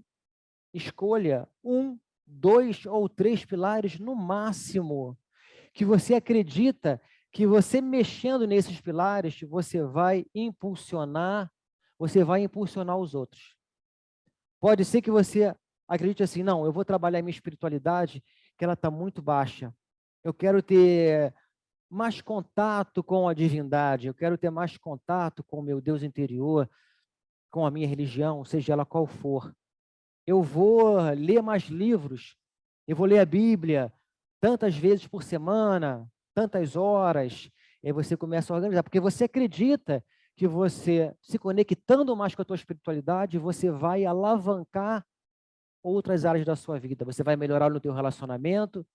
escolha 1, 2 ou 3 pilares no máximo, que você acredita que você mexendo nesses pilares, você vai impulsionar os outros. Pode ser que você acredite assim, não, eu vou trabalhar minha espiritualidade, que ela está muito baixa. Eu quero ter mais contato com a divindade, eu quero ter mais contato com o meu Deus interior, com a minha religião, seja ela qual for. Eu vou ler mais livros, eu vou ler a Bíblia tantas vezes por semana, tantas horas, e aí você começa a organizar, porque você acredita que você, se conectando mais com a tua espiritualidade, você vai alavancar outras áreas da sua vida. Você vai melhorar no teu relacionamento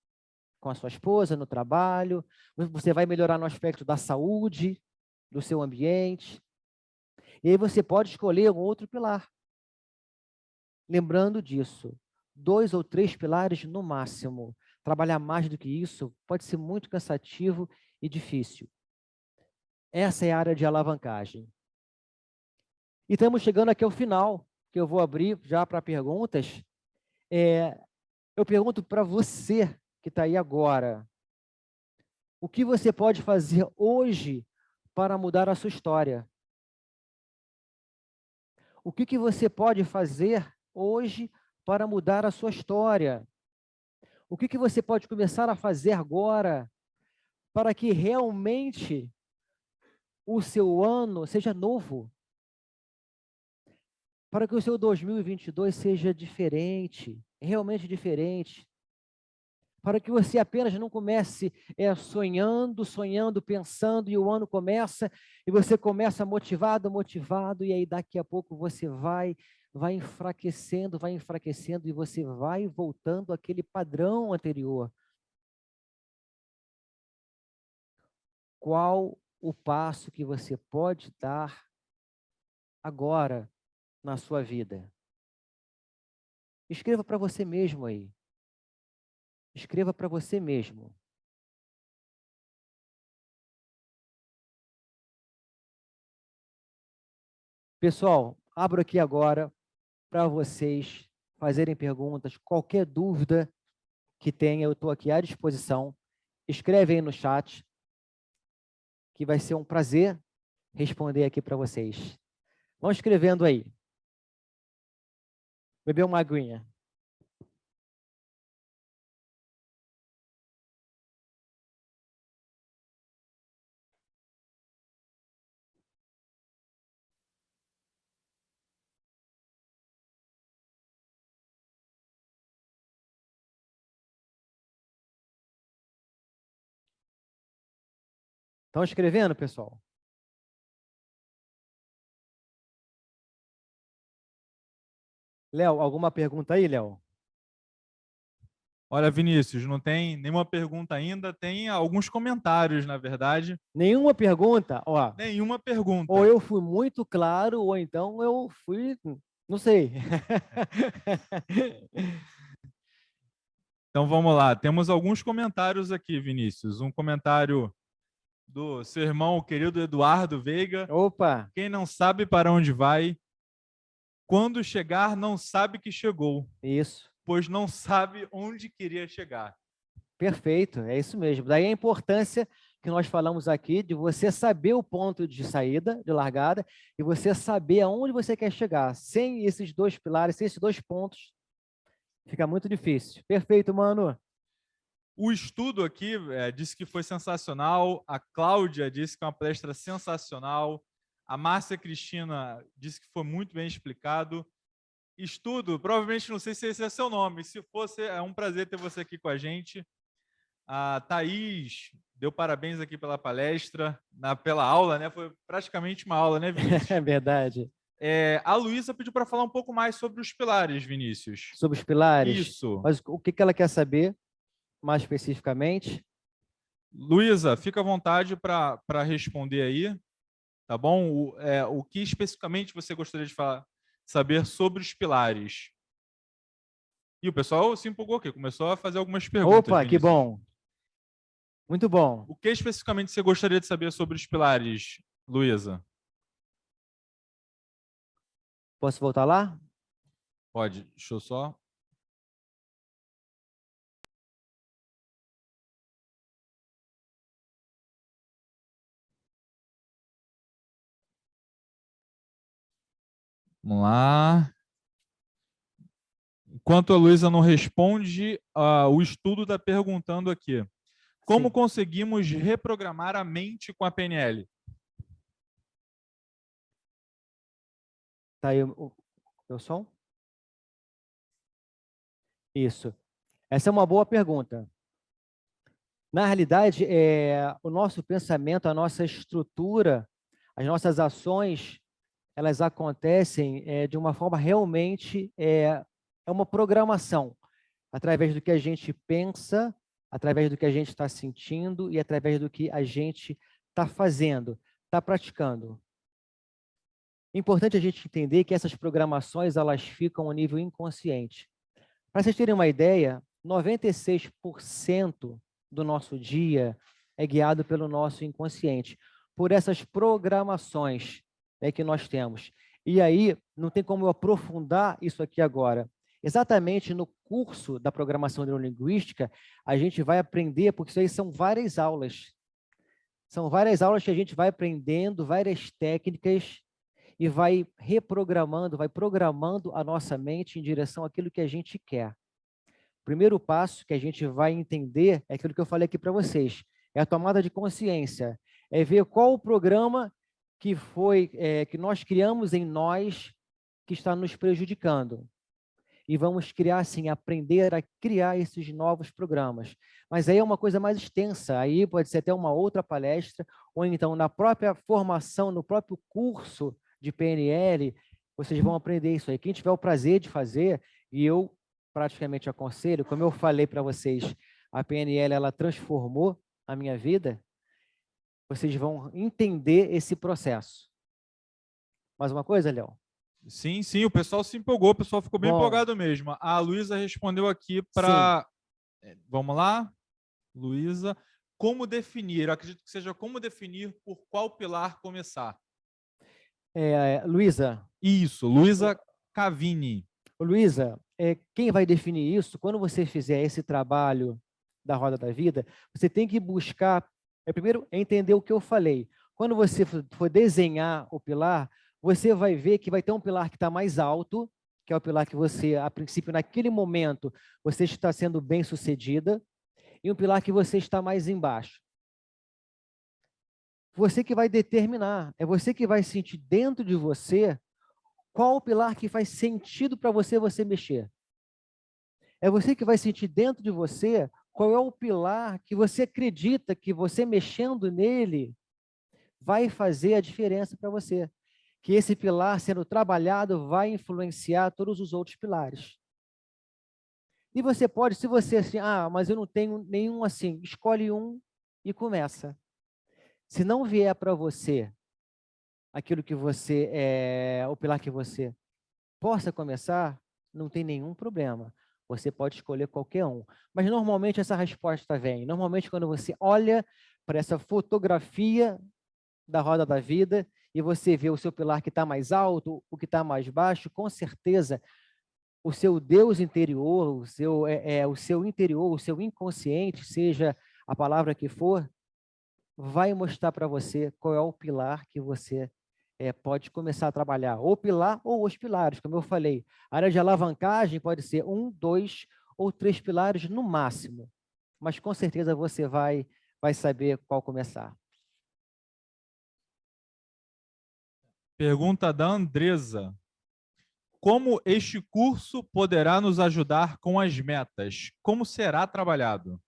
com a sua esposa, no trabalho, você vai melhorar no aspecto da saúde, do seu ambiente. E aí você pode escolher um outro pilar. Lembrando disso, 2 ou 3 pilares no máximo. Trabalhar mais do que isso pode ser muito cansativo e difícil. Essa é a área de alavancagem. E estamos chegando aqui ao final, que eu vou abrir já para perguntas. Eu pergunto para você que está aí agora, o que você pode fazer hoje para mudar a sua história? O que você pode fazer hoje para mudar a sua história? O que você pode começar a fazer agora para que realmente o seu ano seja novo? Para que o seu 2022 seja diferente, realmente diferente. Para que você apenas não comece sonhando, pensando, e o ano começa, e você começa motivado, e aí daqui a pouco você vai enfraquecendo, e você vai voltando àquele padrão anterior. Qual o passo que você pode dar agora na sua vida? Escreva para você mesmo aí. Escreva para você mesmo. Pessoal, abro aqui agora para vocês fazerem perguntas. Qualquer dúvida que tenha, eu estou aqui à disposição. Escreve aí no chat, que vai ser um prazer responder aqui para vocês. Vão escrevendo aí. Beber uma aguinha. Estão escrevendo, pessoal? Léo, alguma pergunta aí, Léo? Olha, Vinícius, não tem nenhuma pergunta ainda, tem alguns comentários, na verdade. Nenhuma pergunta? Ó, Nenhuma pergunta. ou eu fui muito claro, ou então eu fui, não sei. Então vamos lá, temos alguns comentários aqui, Vinícius. Um comentário do seu irmão, o querido Eduardo Veiga. Opa! Quem não sabe para onde vai, quando chegar não sabe que chegou. Isso. Pois não sabe onde queria chegar. Perfeito, é isso mesmo. Daí a importância que nós falamos aqui de você saber o ponto de saída, de largada, e você saber aonde você quer chegar. Sem esses 2 pilares, sem esses 2 pontos, fica muito difícil. Perfeito, mano. O estudo aqui disse que foi sensacional. A Cláudia disse que é uma palestra sensacional. A Márcia Cristina disse que foi muito bem explicado. Estudo, provavelmente não sei se esse é seu nome. Se fosse, é um prazer ter você aqui com a gente. A Thaís deu parabéns aqui pela palestra, pela aula, né? Foi praticamente uma aula, né, Vinícius? É verdade. A Luísa pediu para falar um pouco mais sobre os pilares, Vinícius. Sobre os pilares? Isso. Mas o que ela quer saber, mais especificamente? Luísa, fica à vontade para responder aí, tá bom? O que especificamente você gostaria de saber sobre os pilares? E o pessoal se empolgou aqui, começou a fazer algumas perguntas. Opa, Vinícius. que bom. Muito bom. O que especificamente você gostaria de saber sobre os pilares, Luísa? Posso voltar lá? Pode, deixa eu só. Vamos lá. Enquanto a Luísa não responde, o estudo está perguntando aqui. Como Sim. conseguimos reprogramar a mente com a PNL? Tá aí o meu som? Isso. Essa é uma boa pergunta. Na realidade, o nosso pensamento, a nossa estrutura, as nossas ações, elas acontecem de uma forma realmente, é uma programação, através do que a gente pensa, através do que a gente está sentindo e através do que a gente está fazendo, está praticando. É importante a gente entender que essas programações, elas ficam a nível inconsciente. Para vocês terem uma ideia, 96% do nosso dia é guiado pelo nosso inconsciente, por essas programações, né, que nós temos. E aí, não tem como eu aprofundar isso aqui agora. Exatamente no curso da programação neurolinguística, a gente vai aprender, porque isso aí são várias aulas. São várias aulas que a gente vai aprendendo, várias técnicas, e vai reprogramando, vai programando a nossa mente em direção àquilo que a gente quer. O primeiro passo que a gente vai entender é aquilo que eu falei aqui para vocês, é a tomada de consciência, é ver qual o programa que que nós criamos em nós que está nos prejudicando. E vamos criar, assim, aprender a criar esses novos programas. Mas aí é uma coisa mais extensa, aí pode ser até uma outra palestra, ou então na própria formação, no próprio curso de PNL, vocês vão aprender isso aí. Quem tiver o prazer de fazer, e eu praticamente aconselho, como eu falei para vocês, a PNL, ela transformou a minha vida, vocês vão entender esse processo. Mais uma coisa, Léo? Sim, sim, o pessoal se empolgou, o pessoal ficou bem Bom, empolgado mesmo. A Luísa respondeu aqui sim. para... Vamos lá, Luísa. Como definir? Eu acredito que seja como definir por qual pilar começar. Luísa, Isso, Luísa Cavini. Luísa, quem vai definir isso, quando você fizer esse trabalho da roda da vida, você tem que buscar, primeiro, entender o que eu falei. Quando você for desenhar o pilar, você vai ver que vai ter um pilar que está mais alto, que é o pilar que você, a princípio, naquele momento, você está sendo bem-sucedida, e um pilar que você está mais embaixo. Você que vai determinar, é você que vai sentir dentro de você qual o pilar que faz sentido para você mexer. É você que vai sentir dentro de você qual é o pilar que você acredita que você mexendo nele vai fazer a diferença para você. Que esse pilar sendo trabalhado vai influenciar todos os outros pilares. E você pode, se você assim, mas eu não tenho nenhum assim, escolhe um e começa. Se não vier para você aquilo que você o pilar que você possa começar, não tem nenhum problema. Você pode escolher qualquer um. Mas normalmente essa resposta vem. Normalmente quando você olha para essa fotografia da roda da vida e você vê o seu pilar que está mais alto, o que está mais baixo, com certeza o seu Deus interior, o seu interior, o seu inconsciente, seja a palavra que for, vai mostrar para você qual é o pilar que você pode começar a trabalhar, ou pilar ou os pilares, como eu falei. A área de alavancagem pode ser 1, 2 ou 3 pilares no máximo, mas com certeza você vai saber qual começar. Pergunta da Andresa. Como este curso poderá nos ajudar com as metas? Como será trabalhado?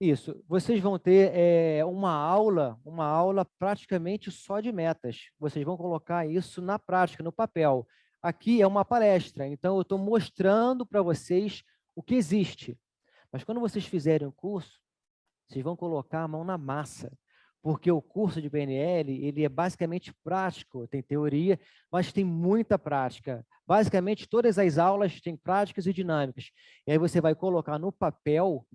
Isso, vocês vão ter uma aula praticamente só de metas. Vocês vão colocar isso na prática, no papel. Aqui é uma palestra, então eu estou mostrando para vocês o que existe. Mas quando vocês fizerem o curso, vocês vão colocar a mão na massa, porque o curso de PNL, ele é basicamente prático, tem teoria, mas tem muita prática. Basicamente, todas as aulas têm práticas e dinâmicas. E aí você vai colocar no papel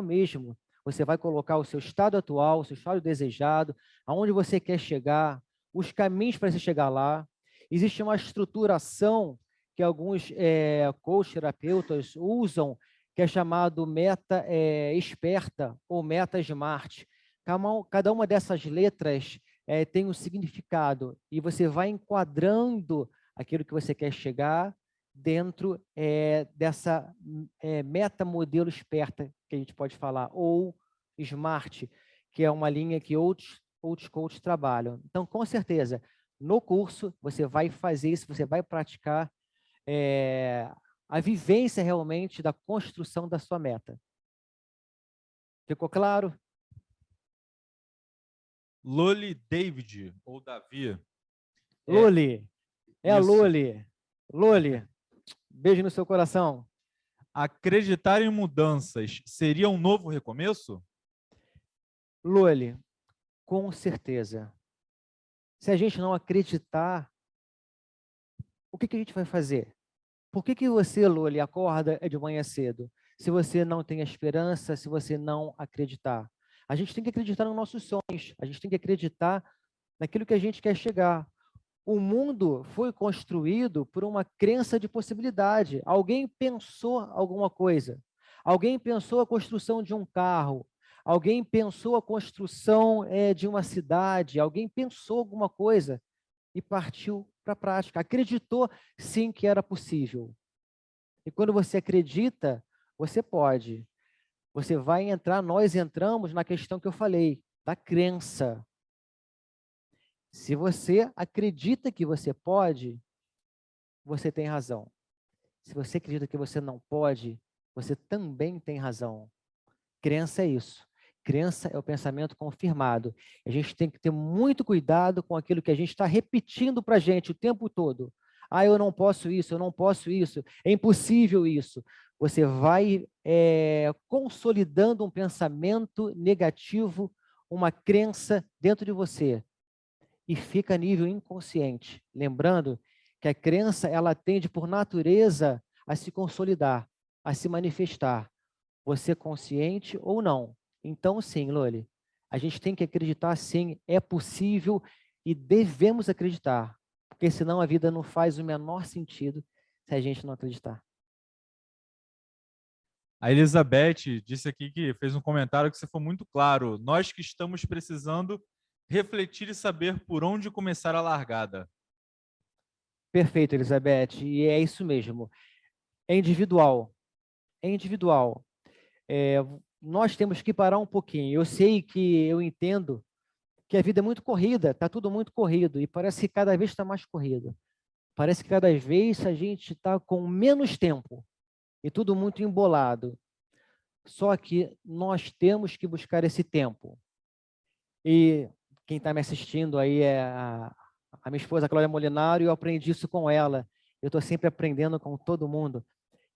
mesmo, você vai colocar o seu estado atual, o seu estado desejado, aonde você quer chegar, os caminhos para você chegar lá. Existe uma estruturação que alguns coach terapeutas usam, que é chamado meta esperta ou meta smart. Cada uma dessas letras tem um significado e você vai enquadrando aquilo que você quer chegar dentro dessa meta modelo esperta, que a gente pode falar, ou smart, que é uma linha que outros coaches trabalham. Então, com certeza, no curso, você vai fazer isso, você vai praticar a vivência realmente da construção da sua meta. Ficou claro? Loli David, ou Davi. Loli, a isso. Loli. Loli, beijo no seu coração. Acreditar em mudanças seria um novo recomeço? Loli, com certeza. Se a gente não acreditar, o que a gente vai fazer? Por que você, Loli, acorda de manhã cedo? Se você não tem esperança, se você não acreditar. A gente tem que acreditar nos nossos sonhos, a gente tem que acreditar naquilo que a gente quer chegar. O mundo foi construído por uma crença de possibilidade. Alguém pensou alguma coisa. Alguém pensou a construção de um carro. Alguém pensou a construção de uma cidade. Alguém pensou alguma coisa e partiu para a prática. Acreditou, sim, que era possível. E quando você acredita, você pode. Você vai entrar, nós entramos na questão que eu falei, da crença. Se você acredita que você pode, você tem razão. Se você acredita que você não pode, você também tem razão. Crença é isso. Crença é o pensamento confirmado. A gente tem que ter muito cuidado com aquilo que a gente está repetindo para a gente o tempo todo. Ah, eu não posso isso, eu não posso isso, é impossível isso. Você vai consolidando um pensamento negativo, uma crença dentro de você. E fica a nível inconsciente. Lembrando que a crença, ela tende por natureza a se consolidar, a se manifestar. Você consciente ou não. Então, sim, Loli, a gente tem que acreditar, sim, é possível e devemos acreditar, porque senão a vida não faz o menor sentido se a gente não acreditar. A Elizabeth disse aqui que fez um comentário que você foi muito claro. Nós que estamos precisando refletir e saber por onde começar a largada. Perfeito, Elizabeth, e é isso mesmo. É individual. É individual. Nós temos que parar um pouquinho. Eu sei que eu entendo que a vida é muito corrida, está tudo muito corrido, e parece que cada vez está mais corrido. Parece que cada vez a gente está com menos tempo, e tudo muito embolado. Só que nós temos que buscar esse tempo. E quem está me assistindo aí é a minha esposa, Cláudia Molinaro, e eu aprendi isso com ela. Eu estou sempre aprendendo com todo mundo.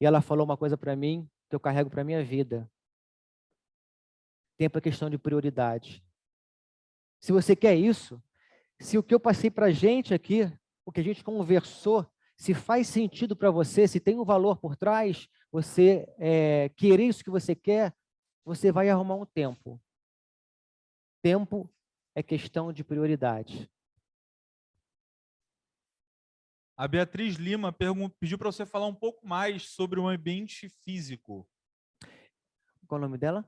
E ela falou uma coisa para mim, que eu carrego para a minha vida. Tempo é questão de prioridade. Se você quer isso, se o que eu passei para a gente aqui, o que a gente conversou, se faz sentido para você, se tem um valor por trás, você querer isso que você quer, você vai arrumar um tempo. Tempo é questão de prioridade. A Beatriz Lima pediu para você falar um pouco mais sobre o ambiente físico. Qual o nome dela?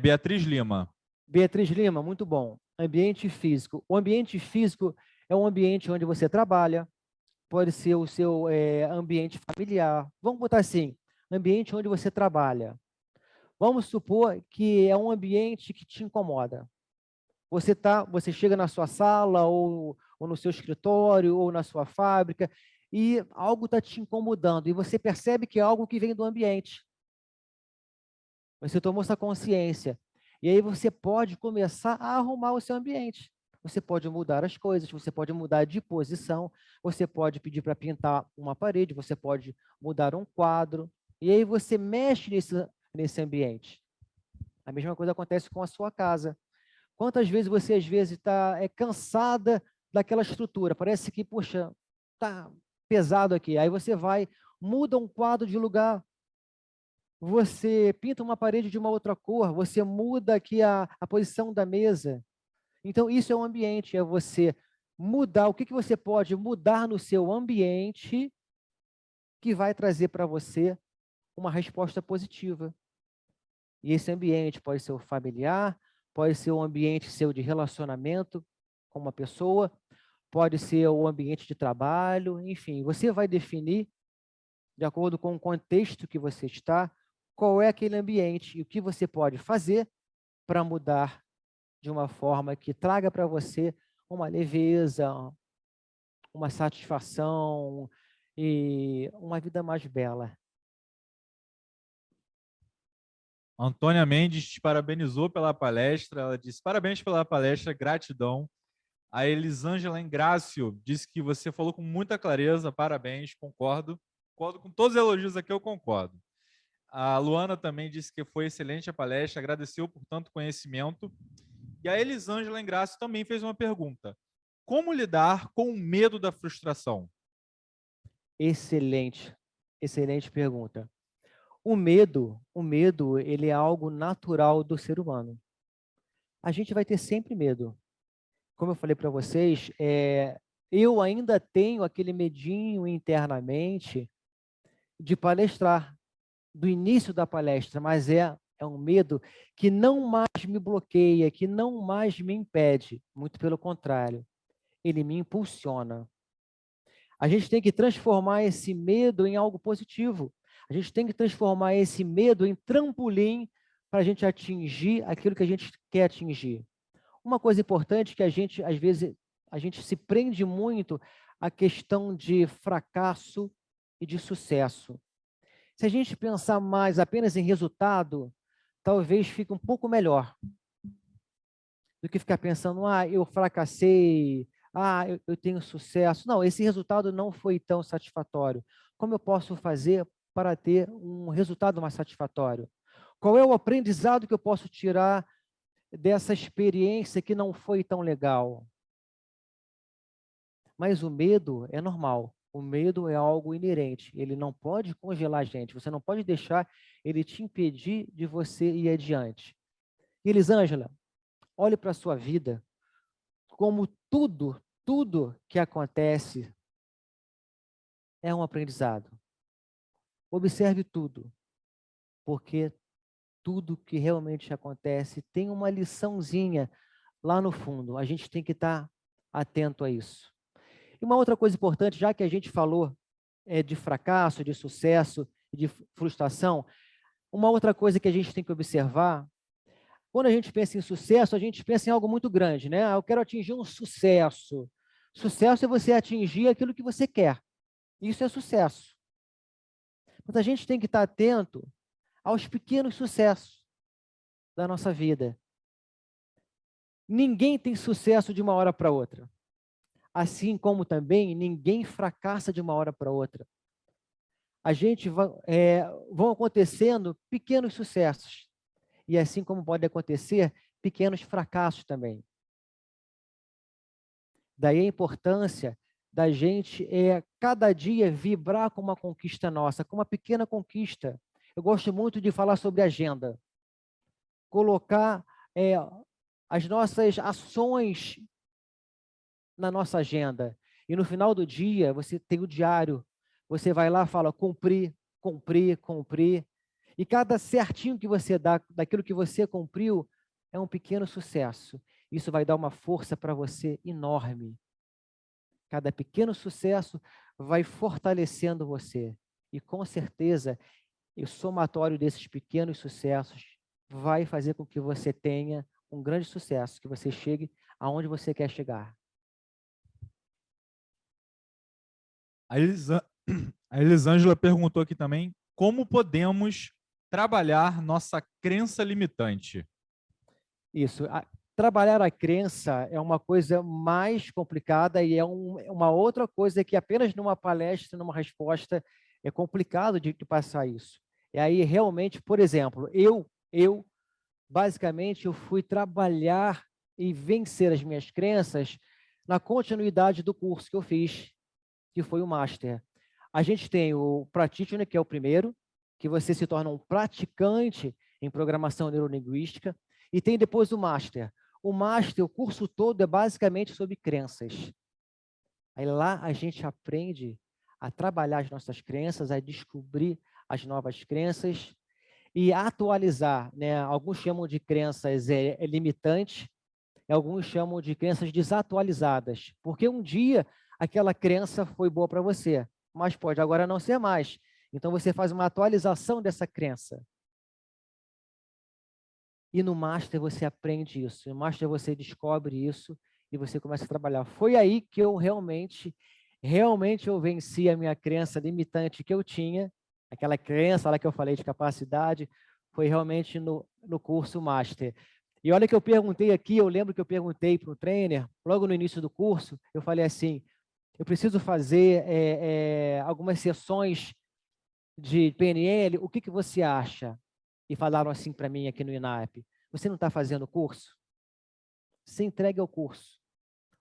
Beatriz Lima. Beatriz Lima, muito bom. Ambiente físico. O ambiente físico é um ambiente onde você trabalha, pode ser o seu ambiente familiar. Vamos botar assim, ambiente onde você trabalha. Vamos supor que é um ambiente que te incomoda. Você chega na sua sala, ou no seu escritório, ou na sua fábrica, e algo está te incomodando, e você percebe que é algo que vem do ambiente. Você tomou essa consciência. E aí você pode começar a arrumar o seu ambiente. Você pode mudar as coisas, você pode mudar de posição, você pode pedir para pintar uma parede, você pode mudar um quadro, e aí você mexe nesse ambiente. A mesma coisa acontece com a sua casa. Quantas vezes você, às vezes, está cansada daquela estrutura? Parece que, puxa, está pesado aqui. Aí você vai, muda um quadro de lugar. você pinta uma parede de uma outra cor, você muda aqui a posição da mesa. Então, isso é um ambiente, é você mudar. O que que você pode mudar no seu ambiente que vai trazer para você uma resposta positiva? E esse ambiente pode ser o familiar, pode ser um ambiente seu de relacionamento com uma pessoa, pode ser o ambiente de trabalho, enfim, você vai definir, de acordo com o contexto que você está, qual é aquele ambiente e o que você pode fazer para mudar de uma forma que traga para você uma leveza, uma satisfação e uma vida mais bela. Antônia Mendes te parabenizou pela palestra. Ela disse: parabéns pela palestra, gratidão. A Elisângela Ingrácio disse que você falou com muita clareza, parabéns, concordo. Concordo com todos os elogios aqui, eu concordo. A Luana também disse que foi excelente a palestra, agradeceu por tanto conhecimento. E a Elisângela Ingrácio também fez uma pergunta: como lidar com o medo da frustração? Excelente, excelente pergunta. O medo, ele é algo natural do ser humano. A gente vai ter sempre medo. Como eu falei para vocês, eu ainda tenho aquele medinho internamente de palestrar, do início da palestra, mas é um medo que não mais me bloqueia, que não mais me impede, muito pelo contrário, ele me impulsiona. A gente tem que transformar esse medo em algo positivo. A gente tem que transformar esse medo em trampolim para a gente atingir aquilo que a gente quer atingir. Uma coisa importante que a gente, às vezes, a gente se prende muito à questão de fracasso e de sucesso. Se a gente pensar mais apenas em resultado, talvez fique um pouco melhor do que ficar pensando, eu fracassei, eu tenho sucesso. Não, esse resultado não foi tão satisfatório. Como eu posso fazer para ter um resultado mais satisfatório? Qual é o aprendizado que eu posso tirar dessa experiência que não foi tão legal? Mas o medo é normal. O medo é algo inerente. Ele não pode congelar a gente. Você não pode deixar ele te impedir de você ir adiante. E Elisângela, olhe para a sua vida como tudo que acontece é um aprendizado. Observe tudo, porque tudo que realmente acontece tem uma liçãozinha lá no fundo. A gente tem que estar atento a isso. E uma outra coisa importante, já que a gente falou de fracasso, de sucesso, de frustração, uma outra coisa que a gente tem que observar, quando a gente pensa em sucesso, a gente pensa em algo muito grande, né? Eu quero atingir um sucesso. Sucesso é você atingir aquilo que você quer. Isso é sucesso. Mas a gente tem que estar atento aos pequenos sucessos da nossa vida. Ninguém tem sucesso de uma hora para outra. Assim como também ninguém fracassa de uma hora para outra. Vão acontecendo pequenos sucessos. E assim como pode acontecer, pequenos fracassos também. Daí a importância da gente cada dia vibrar com uma conquista nossa, com uma pequena conquista. Eu gosto muito de falar sobre agenda. Colocar as nossas ações na nossa agenda. E no final do dia, você tem o diário. Você vai lá e fala, cumpri. E cada certinho que você dá daquilo que você cumpriu é um pequeno sucesso. Isso vai dar uma força para você enorme. Cada pequeno sucesso vai fortalecendo você. E com certeza, o somatório desses pequenos sucessos vai fazer com que você tenha um grande sucesso, que você chegue aonde você quer chegar. A Elisângela perguntou aqui também: como podemos trabalhar nossa crença limitante? Isso. Trabalhar a crença é uma coisa mais complicada e é uma outra coisa que apenas numa palestra, numa resposta, é complicado de passar isso. E aí, realmente, por exemplo, basicamente, eu fui trabalhar e vencer as minhas crenças na continuidade do curso que eu fiz, que foi o Master. A gente tem o Practitioner, que é o primeiro, que você se torna um praticante em programação neurolinguística, e tem depois o Master. O Master, o curso todo é basicamente sobre crenças. Aí lá a gente aprende a trabalhar as nossas crenças, a descobrir as novas crenças e atualizar, né? Alguns chamam de crenças limitantes, e alguns chamam de crenças desatualizadas, porque um dia aquela crença foi boa para você, mas pode agora não ser mais. Então você faz uma atualização dessa crença. E no Master você aprende isso, no Master você descobre isso e você começa a trabalhar. Foi aí que eu realmente eu venci a minha crença limitante que eu tinha, aquela crença lá que eu falei de capacidade, foi realmente no curso Master. E olha que eu perguntei aqui, eu lembro que eu perguntei para o trainer, logo no início do curso, eu falei assim, eu preciso fazer algumas sessões de PNL, o que você acha? E falaram assim para mim aqui no INAP, você não está fazendo o curso? Se entregue ao curso.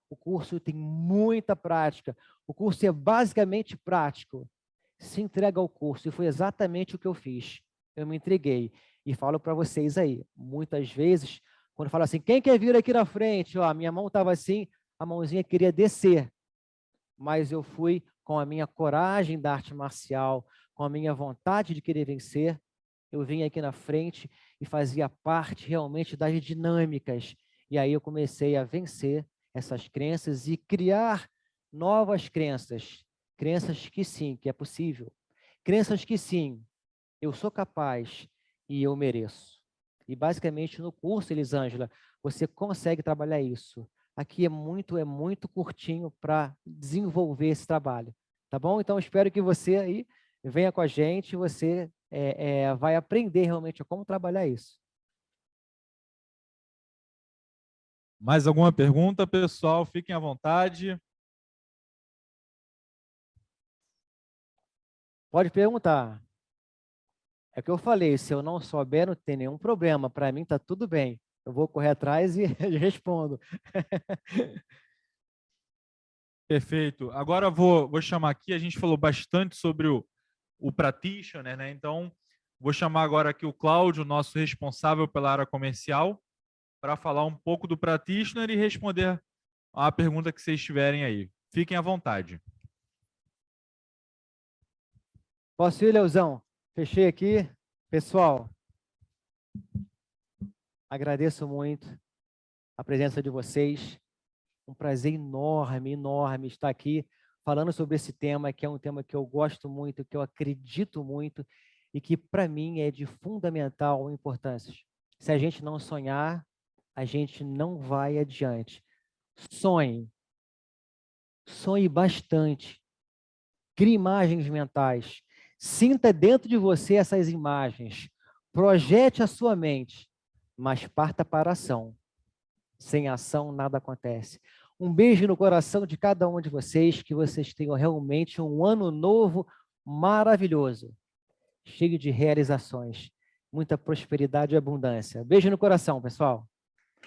O curso tem muita prática, o curso é basicamente prático. Se entrega ao curso, e foi exatamente o que eu fiz. Eu me entreguei. E falo para vocês aí, muitas vezes, quando falo assim, quem quer vir aqui na frente? Ó, minha mão estava assim, a mãozinha queria descer. Mas eu fui com a minha coragem da arte marcial, com a minha vontade de querer vencer, eu vim aqui na frente e fazia parte realmente das dinâmicas. E aí eu comecei a vencer essas crenças e criar novas crenças. Crenças que sim, que é possível. Crenças que sim, eu sou capaz e eu mereço. E basicamente no curso, Elisângela, você consegue trabalhar isso. Aqui é muito curtinho para desenvolver esse trabalho. Tá bom? Então, espero que você aí venha com a gente, você vai aprender realmente a como trabalhar isso. Mais alguma pergunta, pessoal? Fiquem à vontade. Pode perguntar. É o que eu falei, se eu não souber, não tem nenhum problema. Para mim, está tudo bem. Eu vou correr atrás e respondo. Perfeito. Agora vou chamar aqui, a gente falou bastante sobre o practitioner, né? Então, vou chamar agora aqui o Cláudio, nosso responsável pela área comercial, para falar um pouco do practitioner e responder a pergunta que vocês tiverem aí. Fiquem à vontade. Posso ir, Leozão? Fechei aqui. Pessoal, agradeço muito a presença de vocês. Um prazer enorme estar aqui falando sobre esse tema, que é um tema que eu gosto muito, que eu acredito muito e que, para mim, é de fundamental importância. Se a gente não sonhar, a gente não vai adiante. Sonhe. Sonhe bastante. Crie imagens mentais. Sinta dentro de você essas imagens. Projete a sua mente, mas parta para a ação. Sem ação, nada acontece. Um beijo no coração de cada um de vocês, que vocês tenham realmente um ano novo maravilhoso, cheio de realizações, muita prosperidade e abundância. Beijo no coração, pessoal.